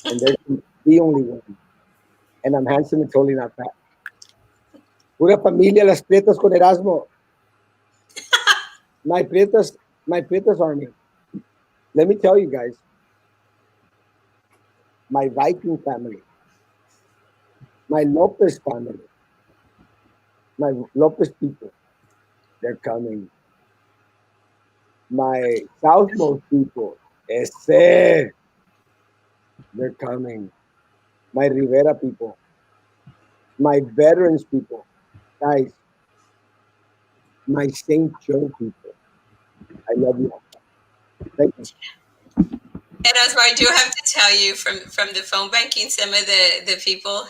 and there's the only one. And I'm handsome and totally not fat. Pura familia, las Prietas con Erasmo. My Prietas, my Prietas army. Let me tell you guys, my Viking family, my Lopez family, my Lopez people, they're coming. My Southmost people, ese, they're coming. My Rivera people, my veterans people, guys, my St. Joe people. I love you all. Thank you. And as I do have to tell you, from the phone banking, some of the people,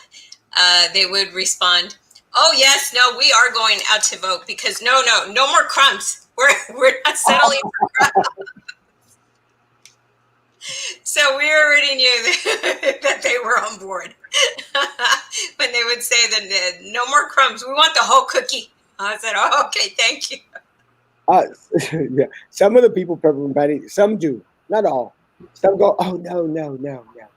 they would respond, "Oh yes, no, we are going out to vote because no more crumbs. We're not settling for crumbs." So we already knew that they were on board when they would say that no more crumbs. We want the whole cookie. I said, "Oh, okay, thank you." Uh, yeah, some of the people from Betty, some do, not all. Some go, oh no, no, no, no.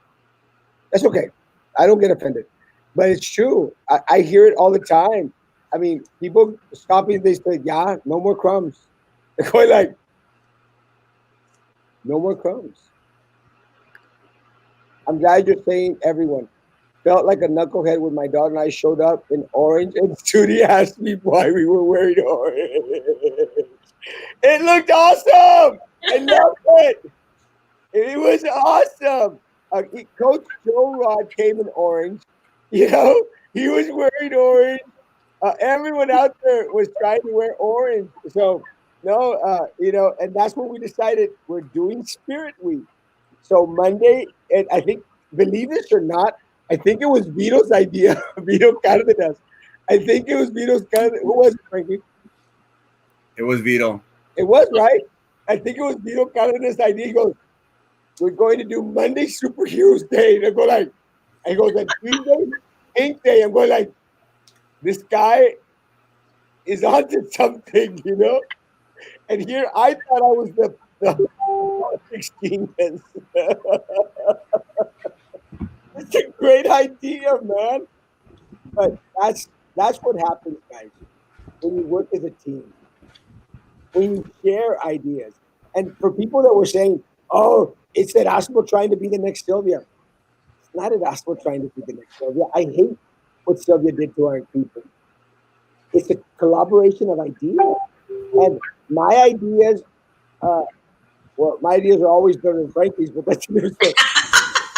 That's okay. I don't get offended, but it's true. I hear it all the time. I mean, people stop me. They say, "Yeah, no more crumbs." They're going like, "No more crumbs." I'm glad you're saying everyone. Felt like a knucklehead when my daughter and I showed up in orange, and Studi asked me why we were wearing orange. It looked awesome. I loved it. It was awesome. Coach Joe Rod came in orange. You know, he was wearing orange. Everyone out there was trying to wear orange. So, no, and that's what we decided. We're doing Spirit Week. So Monday, and I think, believe this or not, I think it was Vito's idea. Vito Cardenas. I think it was Vito's Cardenas. Who was it, Frankie? It was Vito. It was, right? I think it was Vito Cardenas' idea. He goes, we're going to do Monday Superheroes Day. And I go like, and he goes, and Tuesday, Ink Day. I'm going like, this guy, is onto something, you know. And here I thought I was the politics genius. It's a great idea, man. But that's what happens, guys, when you work as a team, when you share ideas. And for people that were saying, "Oh, it's Erasmo trying to be the next Sylvia," it's not Erasmo trying to be the next Sylvia. I hate what Sylvia did to our people. It's a collaboration of ideas, and my ideas. Uh, well, my ideas are always better than Frankie's, but that's another story.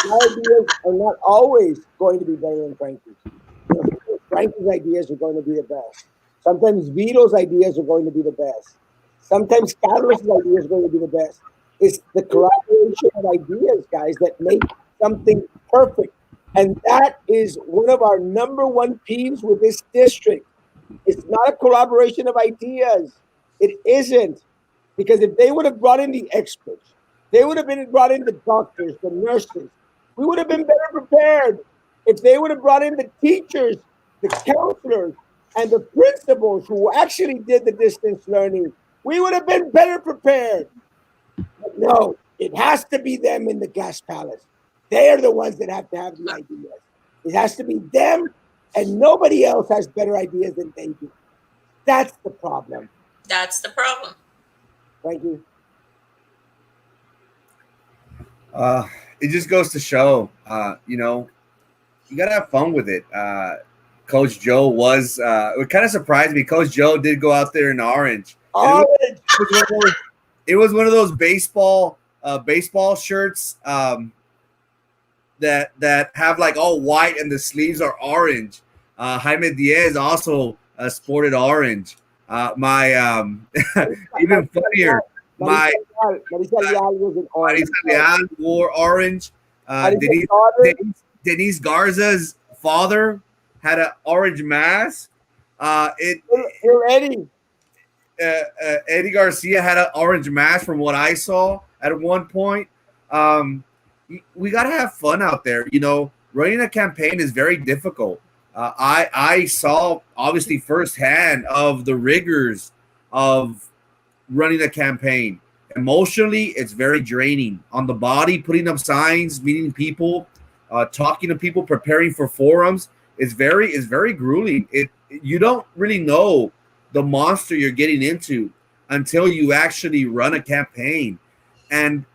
My ideas are not always going to be better than Frankie's. You know, Frankie's ideas are going to be the best. Sometimes Vito's ideas are going to be the best. Sometimes Carlos's ideas are going to be the best. It's the collaboration of ideas, guys, that make something perfect. And that is one of our number one peeves with this district. It's not a collaboration of ideas. It isn't. Because if they would have brought in the experts, they would have been brought in the doctors, the nurses. We would have been better prepared. If they would have brought in the teachers, the counselors, and the principals who actually did the distance learning, we would have been better prepared. But no, it has to be them in the gas palace. They are the ones that have to have the ideas. It has to be them, and nobody else has better ideas than they do. That's the problem. That's the problem. Thank you. It just goes to show, you gotta have fun with it. Coach Joe was it kind of surprised me. Coach Joe did go out there in orange. Orange. It was one of those baseball shirts that have like all white and the sleeves are orange. Jaime Diaz also sported orange. My even funnier, my Marisa Leal was an orange. Marisa Leal wore orange. Denise Garza's father had an orange mask. Eddie. Eddie Garcia had an orange mask from what I saw at one point. We got to have fun out there. Running a campaign is very difficult. I saw obviously firsthand of the rigors of running a campaign. Emotionally, it's very draining. On the body, putting up signs, meeting people, talking to people, preparing for forums is very grueling. You don't really know the monster you're getting into until you actually run a campaign. And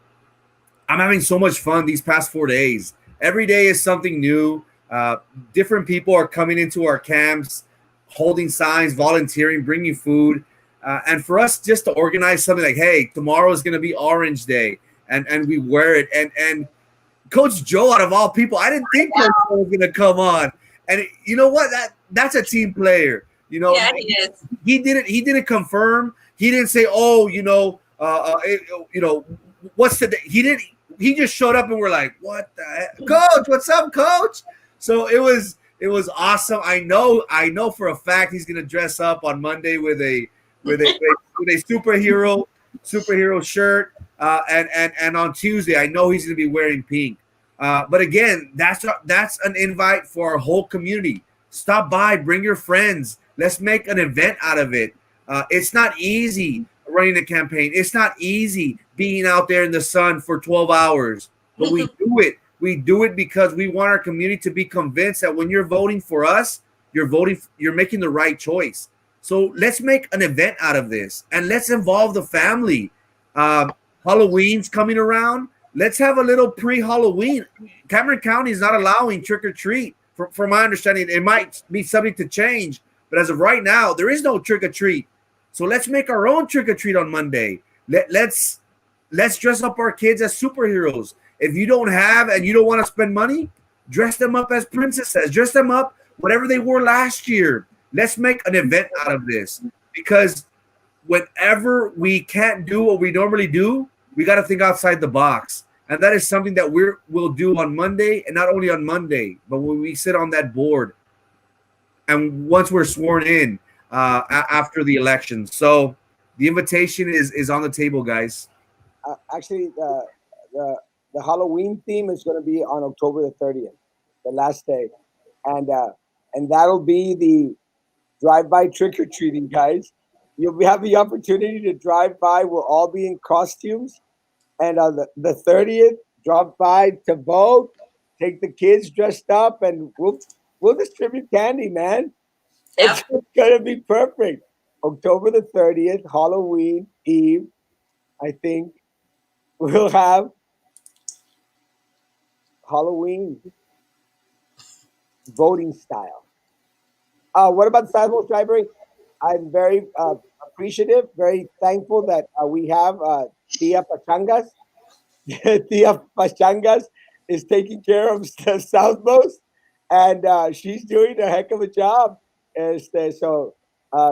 I'm having so much fun these past 4 days. Every day is something new. Different people are coming into our camps, holding signs, volunteering, bringing food. And for us just to organize something like, hey, tomorrow is going to be Orange Day, and we wear it. And Coach Joe, out of all people, I didn't think Coach Joe was going to come on. And you know what? That's a team player. Yeah, he is. He didn't confirm. He didn't say, oh, what's the day? He just showed up and we're like, what the heck? Coach, what's up, Coach? So it was awesome. I know for a fact he's gonna dress up on Monday with a superhero shirt. And on Tuesday, I know he's gonna be wearing pink. But again, that's an invite for our whole community. Stop by, bring your friends. Let's make an event out of it. It's not easy running a campaign. It's not easy being out there in the sun for 12 hours, but we do it. We do it because we want our community to be convinced that when you're voting for us, you're making the right choice. So let's make an event out of this and let's involve the family. Halloween's coming around. Let's have a little pre-Halloween. Cameron County is not allowing trick or treat. From my understanding, it might be subject to change, but as of right now, there is no trick or treat. So let's make our own trick or treat on Monday. Let's dress up our kids as superheroes. If you don't have and you don't want to spend money, dress them up as princesses. Dress them up whatever they wore last year. Let's make an event out of this, because whenever we can't do what we normally do, we got to think outside the box. And that is something that we'll do on Monday, and not only on Monday, but when we sit on that board and once we're sworn in after the election. So the invitation is on the table, guys. Actually, the Halloween theme is going to be on October the 30th, the last day, and that'll be drive-by trick-or-treating, guys. You'll have the opportunity to drive by. We'll all be in costumes. And on the 30th, drop by to vote. Take the kids dressed up, and we'll distribute candy, man. It's Yep. gonna be perfect. October the 30th, Halloween Eve. I think we'll have Halloween voting style. What about the Southwest Library? I'm very appreciative, very thankful that we have Tia Pachangas. Tia Pachangas is taking care of the Southmost, and she's doing a heck of a job. So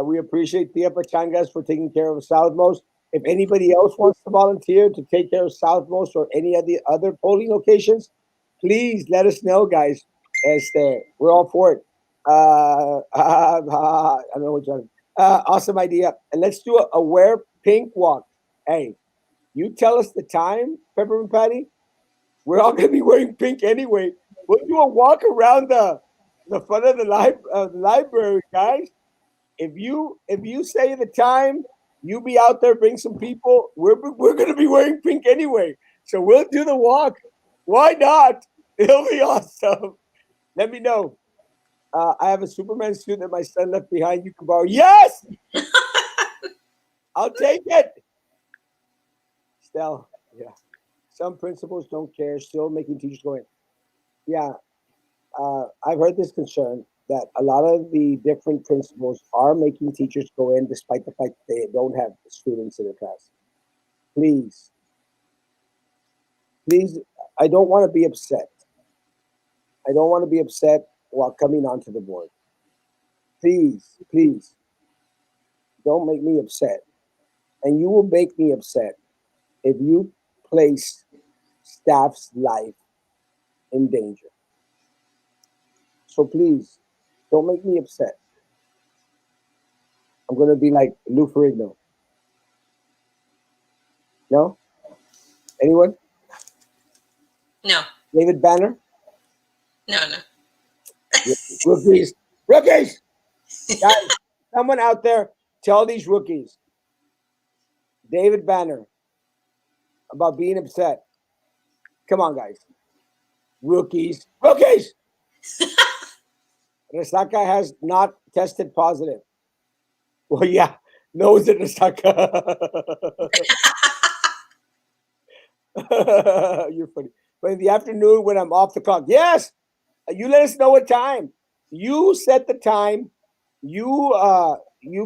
we appreciate Tia Pachangas for taking care of Southmost. If anybody else wants to volunteer to take care of Southmost or any of the other polling locations, please let us know, guys. We're all for it. I don't know which one. Awesome idea. And let's do a wear pink walk. Hey, you tell us the time, Peppermint Patty. We're all gonna be wearing pink anyway. We'll do a walk around the front of the library, guys. If you say the time, you be out there, bring some people. We're gonna be wearing pink anyway, so we'll do the walk. Why not? It'll be awesome. Let me know. I have a Superman suit that my son left behind. You can borrow. Yes, I'll take it. Stell, yeah. Some principals don't care, still making teachers go in. Yeah, I've heard this concern that a lot of the different principals are making teachers go in despite the fact that they don't have students in the class. Please, please, I don't want to be upset. I don't want to be upset while coming onto the board. Please, please, don't make me upset. And you will make me upset if you place staff's life in danger. So please, don't make me upset. I'm gonna be like Lou Ferrigno. No? Anyone? No, David Banner? no, no. Rookies. Rookies! Guys, someone out there tell these rookies, David Banner, about being upset. Come on, guys. Rookies. Rookies! Resaca has not tested positive. Well, yeah, knows it, Resaca. You're funny. But in the afternoon when I'm off the clock, yes, you let us know what time. You set the time. You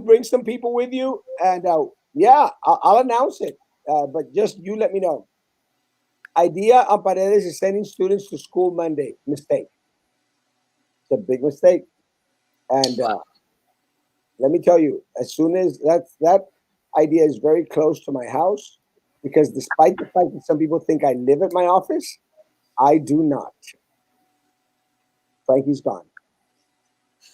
bring some people with you, and yeah, I'll announce it. But just you let me know. Idea on Paredes is sending students to school Monday. Mistake. It's a big mistake. And let me tell you, as soon as that idea is very close to my house, because despite the fact that some people think I live at my office, I do not. Frankie's gone.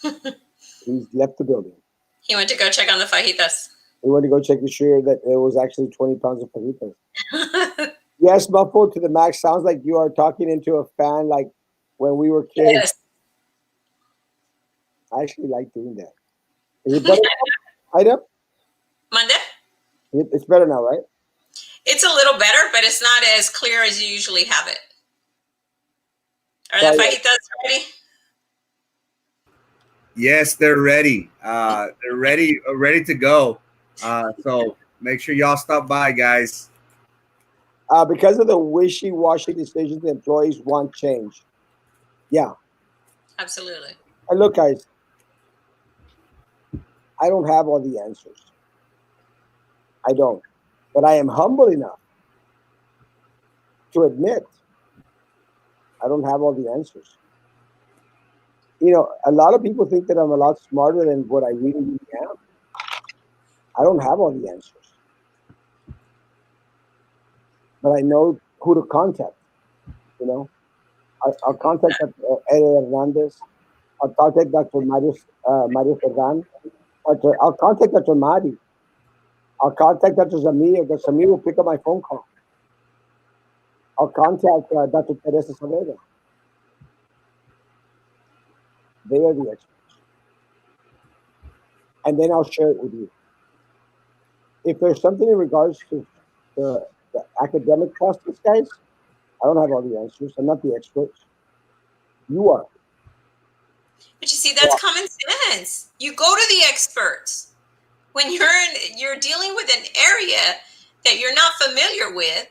He's left the building. He went to go check on the fajitas. We went to go check the sure that there was actually 20 pounds of fajitas. Yes, muffled to the max. Sounds like you are talking into a fan like when we were kids. Yes. I actually like doing that. Is it better now? Ida? Monday? It's better now, right? It's a little better, but it's not as clear as you usually have it. Are the Right. fajitas ready? Yes, they're ready. They're ready to go. So make sure y'all stop by, guys. Because of the wishy-washy decisions, the employees want change. Yeah. Absolutely. And look, guys, I don't have all the answers. I don't. But I am humble enough to admit I don't have all the answers. You know, a lot of people think that I'm a lot smarter than what I really am. I don't have all the answers. But I know who to contact, you know. I'll contact Dr. Eddie Hernandez. I'll contact Dr. Mario Ferran. I'll contact Dr. Madi. I'll contact Dr. Zamir. Dr. Zamir will pick up my phone call. I'll contact Dr. Teresa Saavedra. They are the experts. and then I'll share it with you. If there's something in regards to the academic process, guys, I don't have all the answers. I'm not the expert. You are. But you see, that's common sense. You go to the experts when you're dealing with an area that you're not familiar with.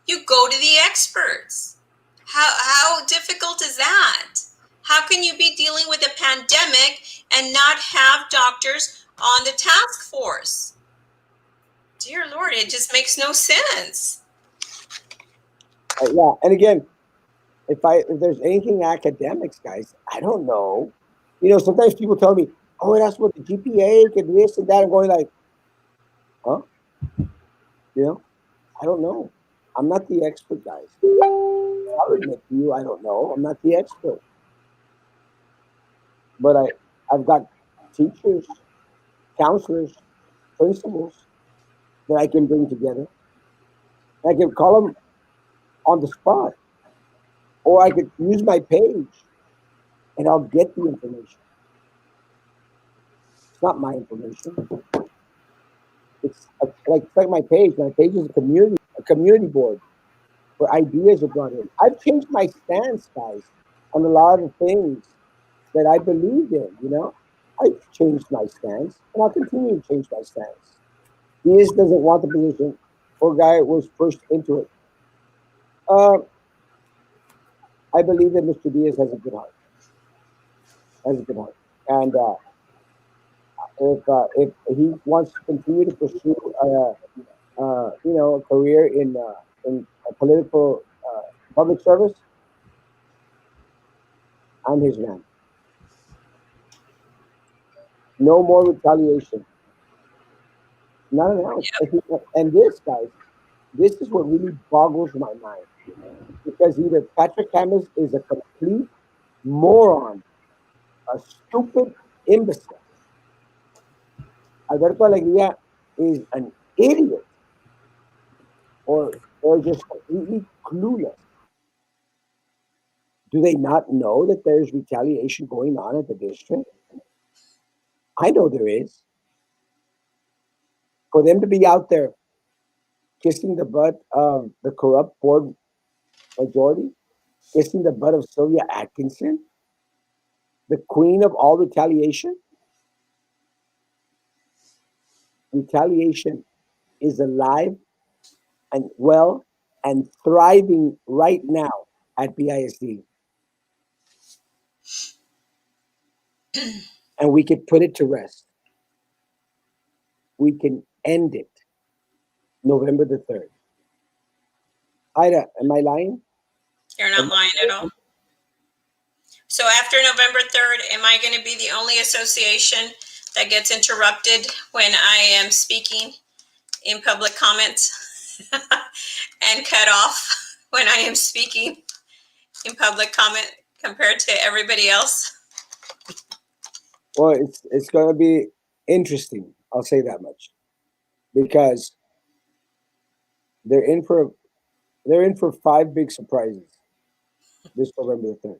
You go to the experts. How difficult is that? How can you be dealing with a pandemic and not have doctors on the task force? Dear Lord, it just makes no sense. Yeah, and again, if there's anything academics, guys, I don't know. Sometimes people tell me, "Oh, that's what the GPA could this and that." I'm going like, "Huh?" You know, I don't know. I'm not the expert, guys. I'll admit to you, I don't know. I'm not the expert, but I've got teachers, counselors, principals that I can bring together. I can call them on the spot, or I could use my page, and I'll get the information. It's not my information. It's like my page. My page is a community board where ideas are brought in. I've changed my stance, guys, on a lot of things that I believed in. I've changed my stance, and I'll continue to change my stance. Diaz doesn't want the position. Poor guy was pushed into it. Uh, I believe that Mr. Diaz has a good heart. Has a good heart, and if he wants to continue to pursue a career in a political public service, I'm his man. No more retaliation. Not an ounce. And this, guys, this is what really boggles my mind because either Patrick Hammers is a complete moron, a stupid imbecile. Alberto Alegría is an idiot, or just completely clueless. Do they not know that there's retaliation going on at the district? I know there is. For them to be out there kissing the butt of the corrupt board majority, kissing the butt of Sylvia Atkinson, the queen of all retaliation, retaliation is alive and well and thriving right now at BISD. And we could put it to rest. We can end it November the 3rd. Ida, am I lying? You're not lying at all. So after November 3rd, am I going to be the only association that gets interrupted when I am speaking in public comments and cut off when I am speaking in public comment compared to everybody else? Well, it's going to be interesting. I'll say that much because they're in for they're in for 5 big surprises this November the 3rd.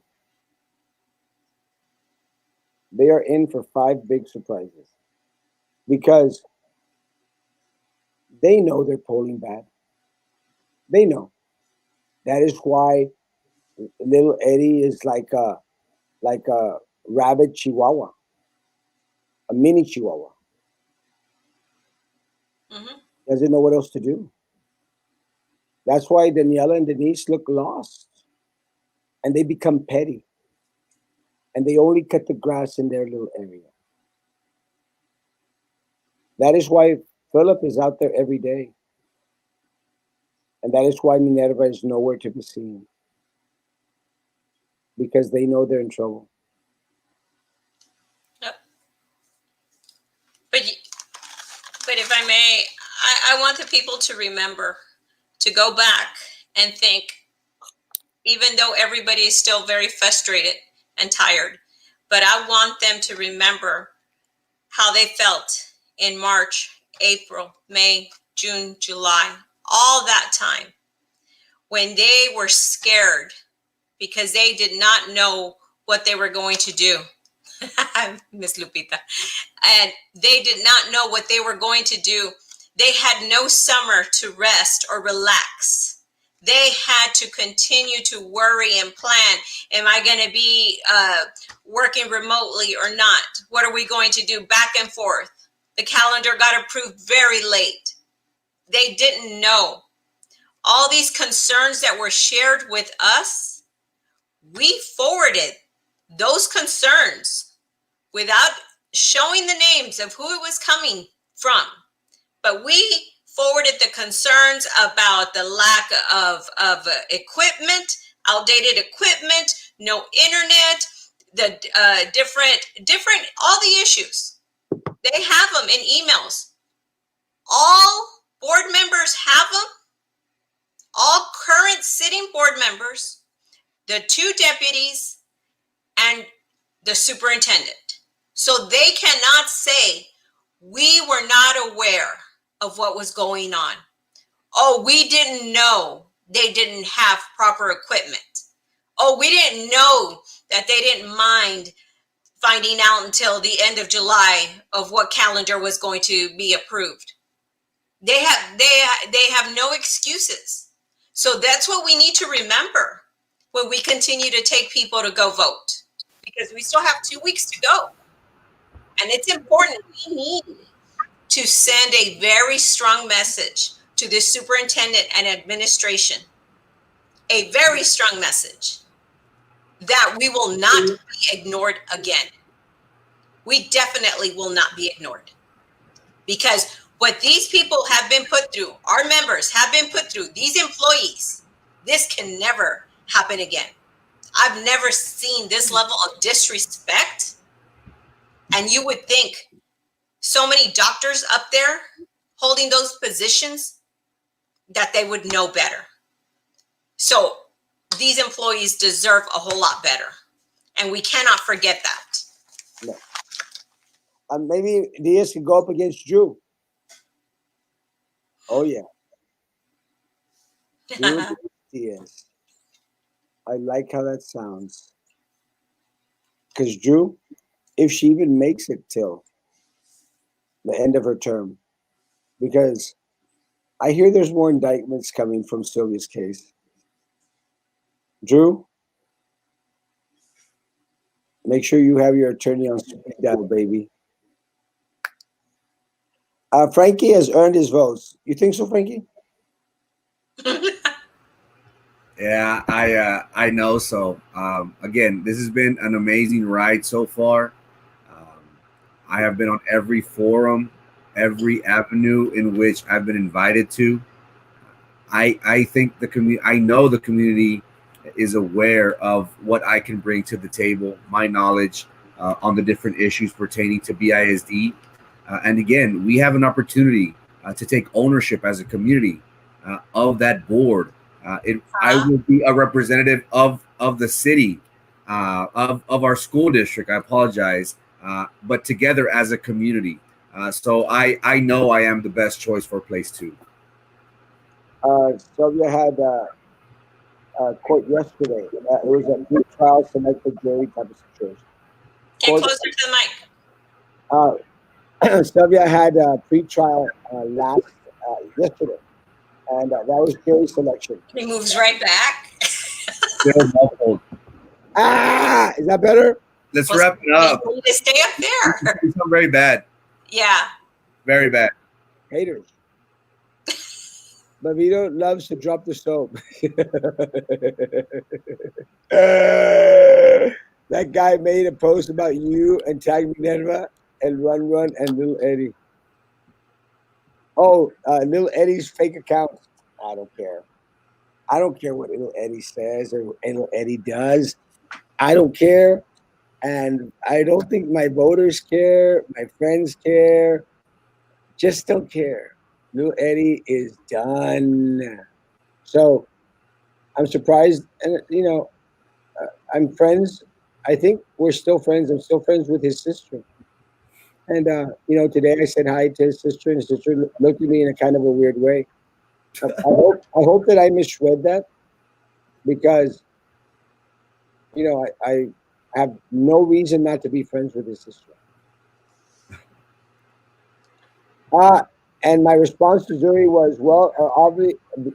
They are in for 5 big surprises because they know they're polling bad. They know. That is why little Eddie is like a rabid chihuahua, a mini chihuahua. Mm-hmm. Doesn't know what else to do. That's why Daniela and Denise look lost and they become petty and they only cut the grass in their little area. That is why Philip is out there every day. And that is why Minerva is nowhere to be seen because they know they're in trouble. Yep. But if I may, I want the people to remember to go back and think, even though everybody is still very frustrated and tired, but I want them to remember how they felt in March, April, May, June, July, all that time when they were scared because they did not know what they were going to do. Miss Lupita. And they did not know what they were going to do. They had no summer to rest or relax. They had to continue to worry and plan. Am I going to be working remotely or not? What are we going to do? Back and forth. The calendar got approved very late. They didn't know. All these concerns that were shared with us, we forwarded those concerns without showing the names of who it was coming from. But we forwarded the concerns about the lack of equipment, outdated equipment, no internet, the different, all the issues. They have them in emails. All board members have them. All current sitting board members, the 2 deputies, and the superintendent. So they cannot say, we were not aware of what was going on. Oh, we didn't know they didn't have proper equipment. Oh, we didn't know that they didn't mind finding out until the end of July of what calendar was going to be approved. They have no excuses. So that's what we need to remember when we continue to take people to go vote, because we still have 2 weeks to go. And it's important. We need to send a very strong message to the superintendent and administration, a very strong message that we will not be ignored again. We definitely will not be ignored, because what these people have been put through, our members have been put through, these employees, this can never happen again. I've never seen this level of disrespect. And you would think so many doctors up there holding those positions that they would know better. So these employees deserve a whole lot better. And we cannot forget that. No. Maybe Diaz can go up against Drew. Oh, yeah. Drew Diaz. I like how that sounds. Because Drew, if she even makes it till the end of her term, because I hear there's more indictments coming from Sylvia's case. Drew, make sure you have your attorney on speed dial, baby. Frankie has earned his votes. You think so, Frankie? Yeah, I know so. Again, this has been an amazing ride so far. I have been on every forum, every avenue in which I've been invited to. I think the community. I know the community is aware of what I can bring to the table, my knowledge on the different issues pertaining to BISD. And again, we have an opportunity to take ownership as a community of that board. I will be a representative of the city, of our school district. I apologize, but together as a community. So I know I am the best choice for place 2. Sylvia had court yesterday. It was a pre-trial selected jury type of situation. Get closer to the mic. Sylvia had a pre-trial yesterday, and that was jury selection. He moves right back. Still muffled. Is that better? Let's wrap it up. You need to stay up there. It's very bad. Yeah. Very bad. Haters. But Vito loves to drop the soap. That guy made a post about you and tagged Minerva and Run and Little Eddie. Oh, Little Eddie's fake account. I don't care. I don't care what Little Eddie says or what Little Eddie does. I don't care. And I don't think my voters care. My friends care. Just don't care. Little Eddie is done. So I'm surprised. And, I'm friends. I think we're still friends. I'm still friends with his sister. And, today I said hi to his sister, and his sister looked at me in a kind of a weird way. I hope that I misread that, because, I have no reason not to be friends with his sister. Uh, and my response to Zuri was, well,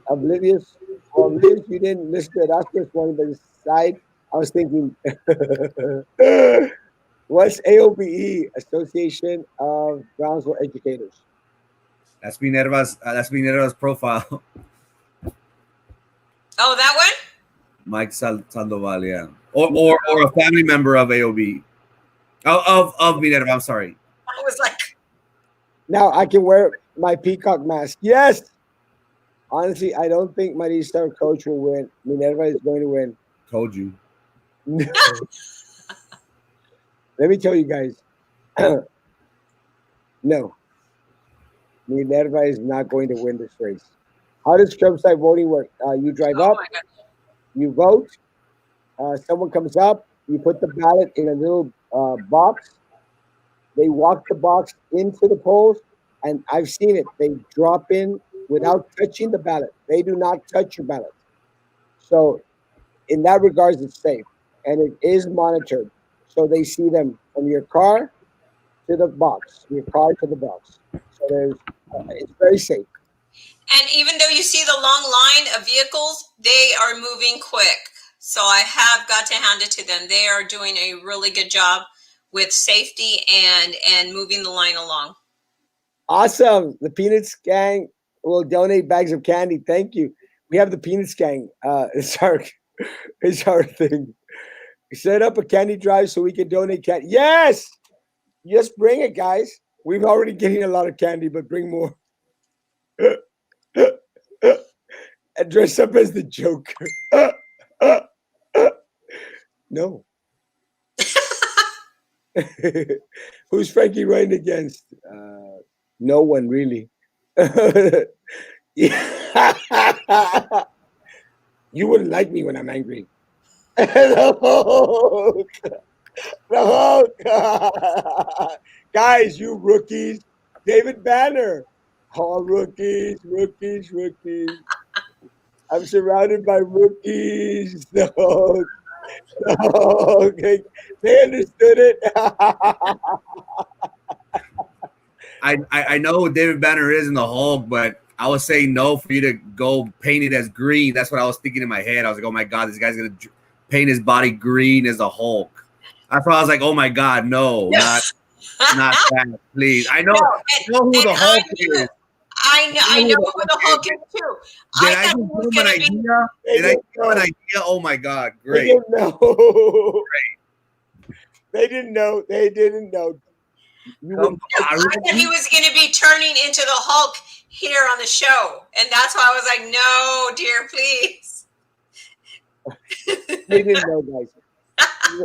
oblivious. Well, oblivious, you didn't listen to Erasmus one, but aside, I was thinking, what's AOBE, Association of Brownsville Educators? That's Minerva's profile. Oh, that one? Mike Sandoval, yeah, or a family member of AOB. Of Minerva. I'm sorry. I was like, Now I can wear my peacock mask. Yes. Honestly, I don't think Marista or Coach will win. Minerva is going to win. Told you. Let me tell you guys. No, Minerva is not going to win this race. How does curbside voting work? You drive oh up, my God. you vote. Someone comes up, you put the ballot in a little box. They walk the box into the polls, and I've seen it. They drop in without touching the ballot. They do not touch your ballot. So, in that regards, it's safe and it is monitored. So they see them from your car to the box, your car to the box. So it's very safe. And even though you see the long line of vehicles, they are moving quick. So I have got to hand it to them. They are doing a really good job with safety and moving the line along. Awesome. The Peanuts gang will donate bags of candy. Thank you. We have the Peanuts gang. It's our thing. Set up a candy drive so we can donate candy. Yes, yes, bring it, guys. We've already getting a lot of candy, but bring more. And dress up as the Joker. No. Who's Frankie running against? No one really. Yeah. You wouldn't like me when I'm angry. The Hulk. The Hulk. Guys, you rookies. David Banner. All rookies, rookies, rookies. I'm surrounded by rookies. The Hulk. The Hulk. They understood it. I know who David Banner is in the Hulk, but I was saying no for you to go paint it as green. That's what I was thinking in my head. I was like, oh my God, this guy's going to paint his body green as the Hulk. That's why I was like, oh my God, no, not that, please. I know, No, I know who the Hulk is. I know who the Hulk is too. Did I I thought just it was give him an going to be. idea? Did I give him an idea? Oh my God, They great. didn't know. They didn't know. They didn't know. You Come would I thought he was going to be turning into the Hulk here on the show, and that's why I was like, "No, dear, please." they didn't know, guys.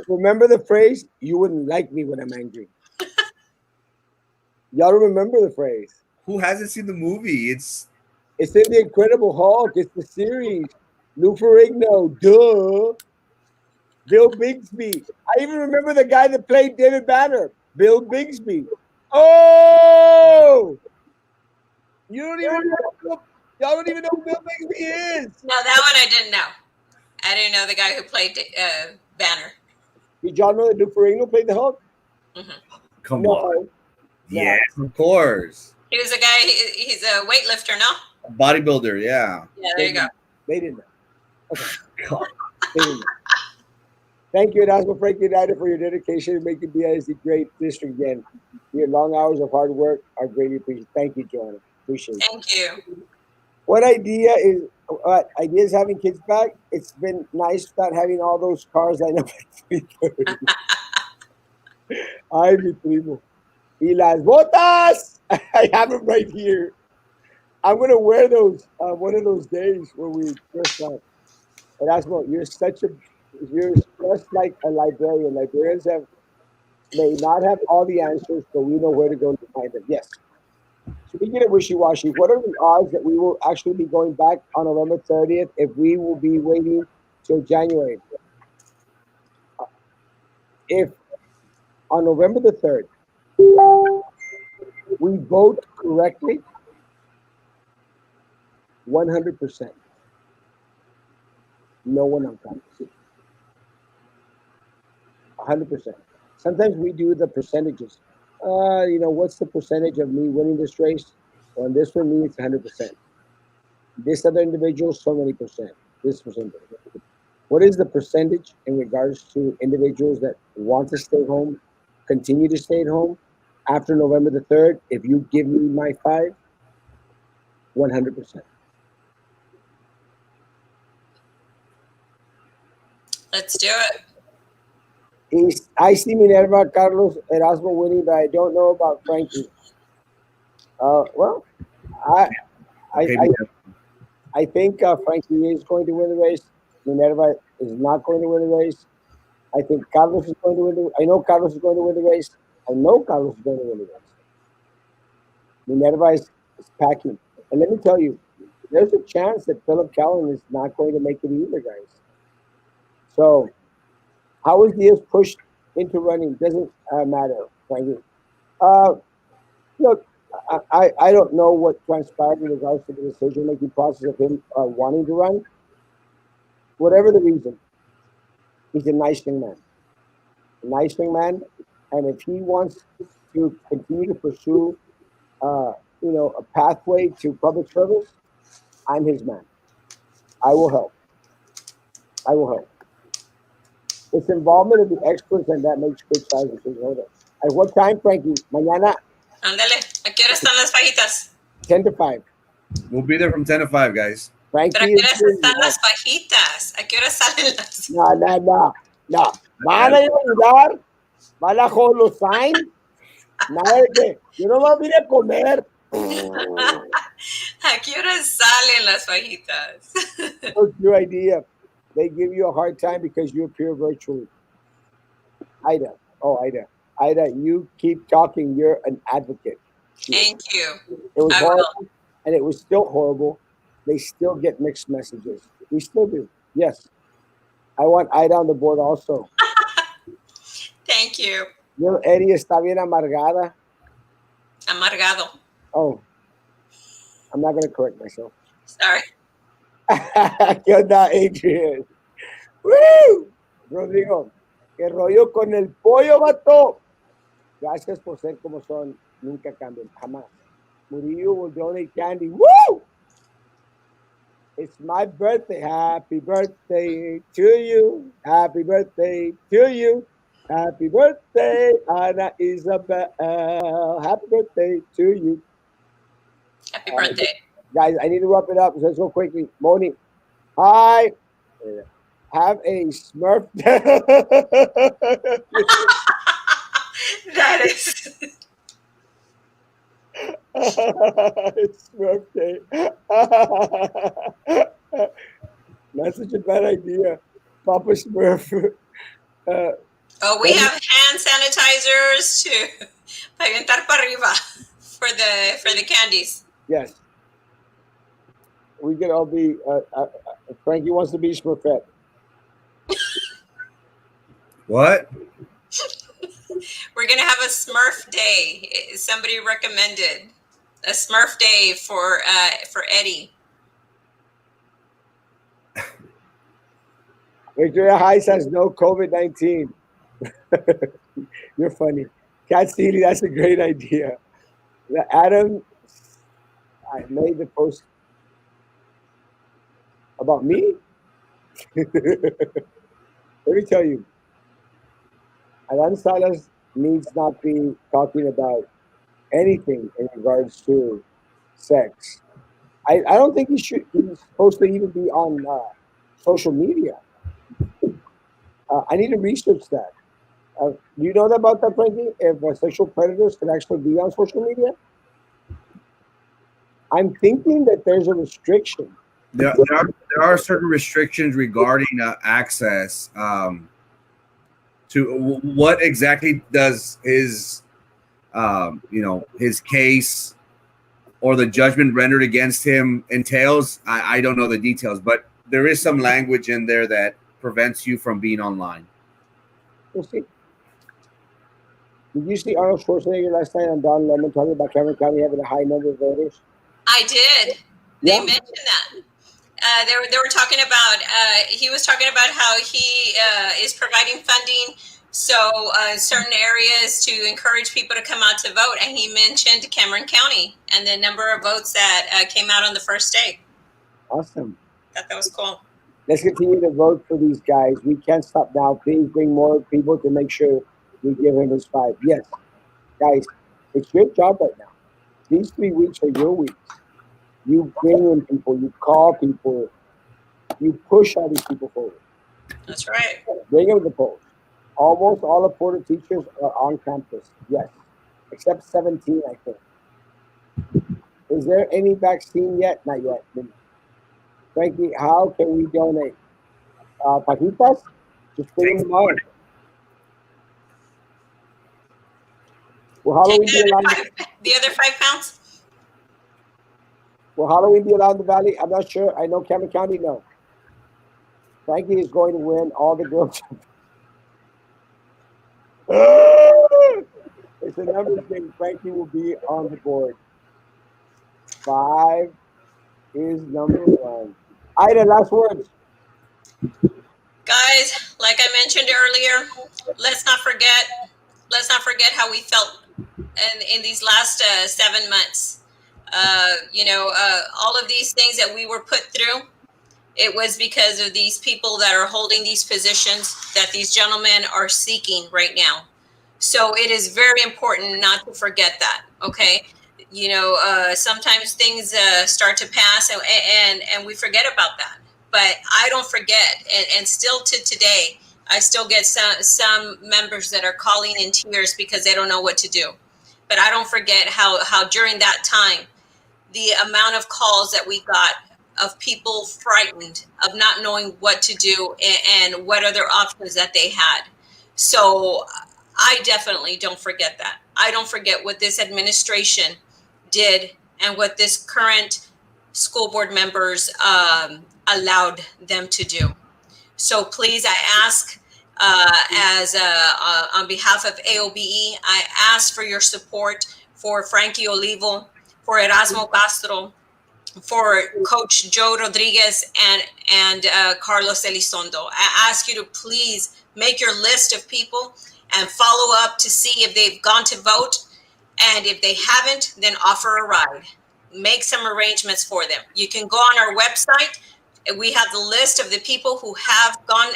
Remember the phrase, you wouldn't like me when I'm angry. Y'all remember the phrase. who hasn't seen the movie? It's in the Incredible Hulk. It's the series. Lou Ferrigno, duh. Bill Bigsby. I even remember the guy that played David Banner, Bill Bigsby. Oh, you don't even know. Y'all don't even know who Bill Bigsby is. No, that one I didn't know. I didn't know the guy who played Banner. Did y'all know that Lou Ferrigno played the Hulk? Mm-hmm. Come No. on. No. Yes, of course. He was a guy. He's a weightlifter, no? Bodybuilder, yeah. Yeah, there you go. They didn't know. Okay. They didn't know. Thank you, Erasmo Frank United, for your dedication to making BIS a great district again. Your long hours of hard work are greatly appreciated. Thank you, Joanna. Appreciate it. Thank you. What idea is having kids back? It's been nice not having all those cars lined up at 3:30. Ay, mi primo. Y las botas! I have them right here. I'm going to wear those one of those days where we dress up. Erasmo, you're just like a librarian. Librarians may not have all the answers, but we know where to go to find them. Yes. Speaking of wishy-washy, what are the odds that we will actually be going back on November 30th if we will be waiting till January? If on November the 3rd we vote correctly, 100%, no one unconscious. 100%. Sometimes we do the percentages. What's the percentage of me winning this race? On this one, me, it's 100%. This other individual, so many percent. This percent. What is the percentage in regards to individuals that want to stay home, continue to stay at home after November the 3rd? If you give me my five, 100%. Let's do it. I see Minerva, Carlos, Erasmo winning, but I don't know about Frankie. Well, I, I, Okay, I, I think Frankie is going to win the race. Minerva is not going to win the race. I think Carlos is going to win the. I know Carlos is going to win the race. I know Carlos is going to win the race. Minerva is packing, and let me tell you, there's a chance that Philip Callan is not going to make it either, guys. So how is Diaz pushed into running? Doesn't matter, Frankie. Uh, Look, I don't know what transpired in regards to the decision making process of him wanting to run. Whatever the reason, he's a nice young man. A nice young man. And if he wants to continue to pursue, a pathway to public service, I'm his man. I will help. I will help. It's involvement of the experts, and that makes good size decisions. At what time, Frankie? Mañana, Ándale. ¿A qué hora están las fajitas? 10 to 5. we'll be there from 10 to 5, guys. ¿Pero a Frankie qué is horas están las fajitas? ¿A qué hora salen las? no, no, no, no. Van a ir a ayudar, van a los sign. Nada de que yo no me vine a comer. ¿A qué hora salen las fajitas? That's your idea. They give you a hard time because you appear virtually. Ida. Oh, Ida. Ida, you keep talking. You're an advocate. Thank you. It was I horrible, will. and it was still horrible. They still get mixed messages. We still do. Yes. I want Ida on the board also. Thank you. Little Eddie está bien amargada. Amargado. Oh, I'm not going to correct myself. Sorry. ¿Qué onda, Adrian? ¡Woo! Rodrigo, qué rollo con el pollo, vato. Gracias por ser como son. Nunca cambian, jamás. Murillo will donate candy. Woo! It's my birthday. Happy birthday to you. Happy birthday to you. Happy birthday, Ana Isabel. Happy birthday to you. Happy birthday. Guys, I need to wrap it up. Let's go quickly. Moni, hi. Have a Smurf. That is. Smurf day. Not such a bad idea. Papa Smurf. We have hand sanitizers to pavimentar para arriba for the candies. Yes. We could all be. Frankie wants to be Smurfette. What? We're gonna have a Smurf day. Somebody recommended a Smurf day for Eddie. Victoria Heights has no COVID-19. You're funny. Cat Steely, that's a great idea. Adam, I made the post about me. Let me tell you, Alan Salas needs not be talking about anything in regards to sex. I don't think he's supposed to even be on social media. I need to research that. Do you know about that, Frankie? If sexual predators can actually be on social media? I'm thinking that there's a restriction. There are certain restrictions regarding access to what exactly does his his case or the judgment rendered against him entails. I don't know the details, but there is some language in there that prevents you from being online. We'll see. Did you see Arnold Schwarzenegger last night on Don Lemon talking about Cameron County having a high number of voters? I did. They mentioned that. They were talking about. He was talking about how he is providing funding So certain areas to encourage people to come out to vote, and he mentioned Cameron County and the number of votes that came out on the first day. Awesome. Thought that was cool. Let's continue to vote for these guys. We can't stop now. Please bring more people to make sure we give him his 5. Yes, guys, it's your job right now. These 3 weeks are your weeks. You bring in people, you call people, you push all these people forward. That's right. Bring them to the polls. Almost all of Florida teachers are on campus. Yes, except 17, I think. Is there any vaccine yet? Not yet. Frankie, how can we donate? Pajitas? Just bring them on. Will Halloween be allowed? The other 5 pounds? Will Halloween be allowed in the Valley? I'm not sure. I know Cameron County, no. Frankie is going to win all the girls. It's a numbers game. Frankie will be on the board. 5 is number 1. Ida, last words. Guys, like I mentioned earlier, let's not forget how we felt in these last 7 months. All of these things that we were put through, it was because of these people that are holding these positions that these gentlemen are seeking right now. So it is very important not to forget that. Okay. Sometimes things start to pass and we forget about that. But I don't forget. And still to today, I still get some members that are calling in tears because they don't know what to do. But I don't forget how during that time, the amount of calls that we got of people frightened of not knowing what to do and what other options that they had. So I definitely don't forget that. I don't forget what this administration did and what this current school board members allowed them to do. So please, I ask, on behalf of AOBE, I ask for your support for Frankie Olivo, for Erasmo Castro, for Coach Joe Rodriguez and Carlos Elizondo. I ask you to please make your list of people and follow up to see if they've gone to vote. And if they haven't, then offer a ride. Make some arrangements for them. You can go on our website. We have the list of the people who have gone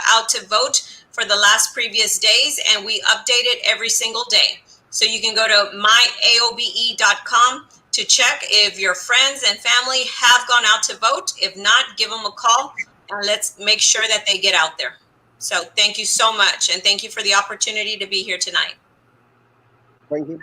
out to vote for the last previous days, and we update it every single day. So you can go to myaobe.com to check if your friends and family have gone out to vote. If not, give them a call and let's make sure that they get out there. So thank you so much, and thank you for the opportunity to be here tonight. Frankie?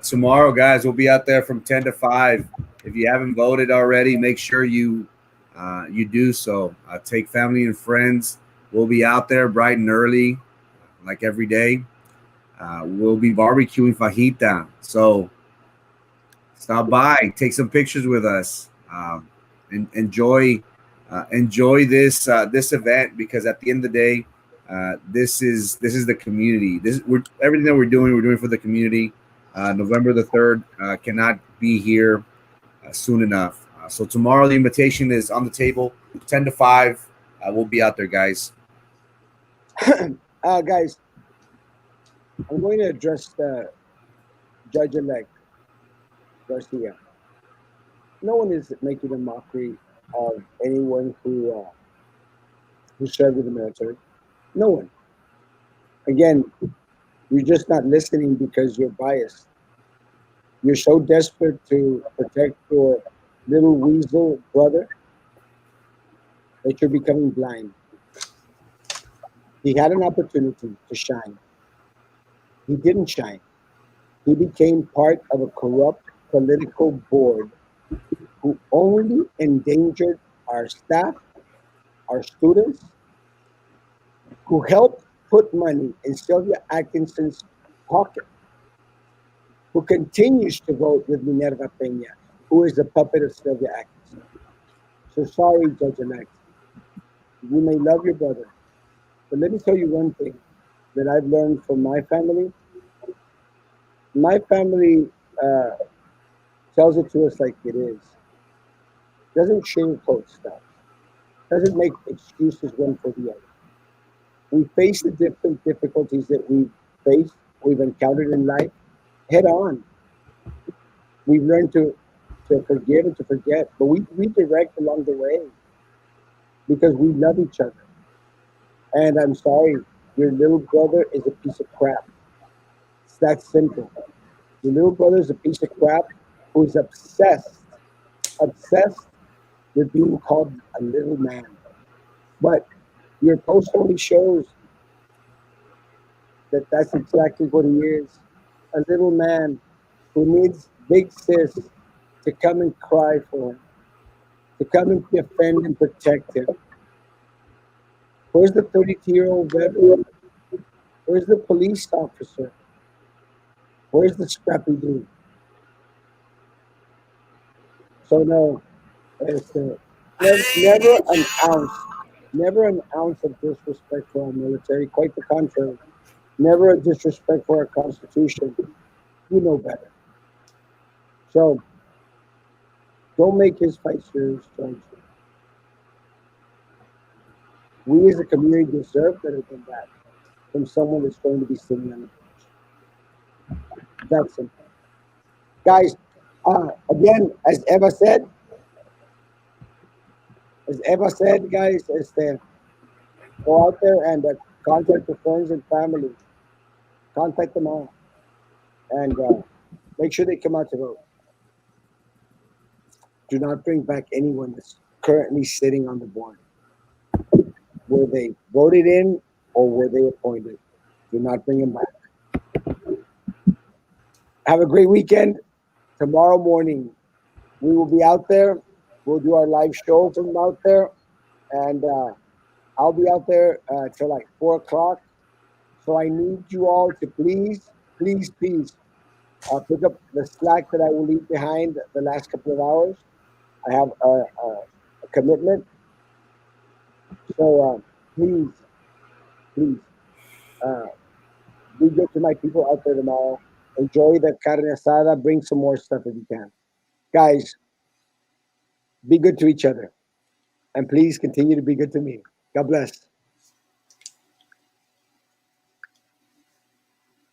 Tomorrow, guys, we'll be out there from 10 to 5. If you haven't voted already, make sure you do so. Take family and friends. We'll be out there bright and early, like every day. We'll be barbecuing fajita. So stop by, take some pictures with us, and enjoy this event, because at the end of the day, this is the community. Everything that we're doing for the community. November the 3rd cannot be here soon enough. So tomorrow the invitation is on the table, 10 to 5. We'll be out there, guys. Guys, I'm going to address the judge-elect Garcia. No one is making a mockery of anyone who served in the military. No one. Again, you're just not listening because you're biased. You're so desperate to protect your little weasel brother that you're becoming blind. He had an opportunity to shine. He didn't shine. He became part of a corrupt political board who only endangered our staff, our students, who helped put money in Sylvia Atkinson's pocket, who continues to vote with Minerva Peña, who is the puppet of Sylvia Atkinson. So sorry, Judge-elect. You may love your brother, but let me tell you one thing that I've learned from my family. My family tells it to us like it is. Doesn't sugarcoat stuff. Doesn't make excuses one for the other. we face the different difficulties that faced, we've encountered in life head on. We've learned to forgive and to forget, but we redirect along the way because we love each other. And I'm sorry, your little brother is a piece of crap. It's that simple. Your little brother is a piece of crap who's obsessed with being called a little man. But your post only shows that that's exactly what he is, a little man who needs big sis to come and cry for him, to come and defend and protect him. Where's the 32-year-old veteran? Where's the police officer? Where's the scrappy dude? So no, never an ounce, never an ounce of disrespect for our military. Quite the contrary, never a disrespect for our Constitution. You know better. So don't make his fight serious, George. We as a community deserve better than that from someone that's going to be sitting on the bench. That's simple. Guys, again, as Eva said, guys, go out there and contact your friends and family. Contact them all. And make sure they come out to vote. Do not bring back anyone that's currently sitting on the board. Were they voted in or were they appointed? Do not bring them back. Have a great weekend. Tomorrow morning, we will be out there. We'll do our live show from out there. And I'll be out there till like 4 o'clock. So I need you all to please pick up the slack that I will leave behind the last couple of hours. I have a commitment. So please, uh, be good to my people out there tomorrow. Enjoy the carne asada. Bring some more stuff if you can. Guys, be good to each other. And please continue to be good to me. God bless.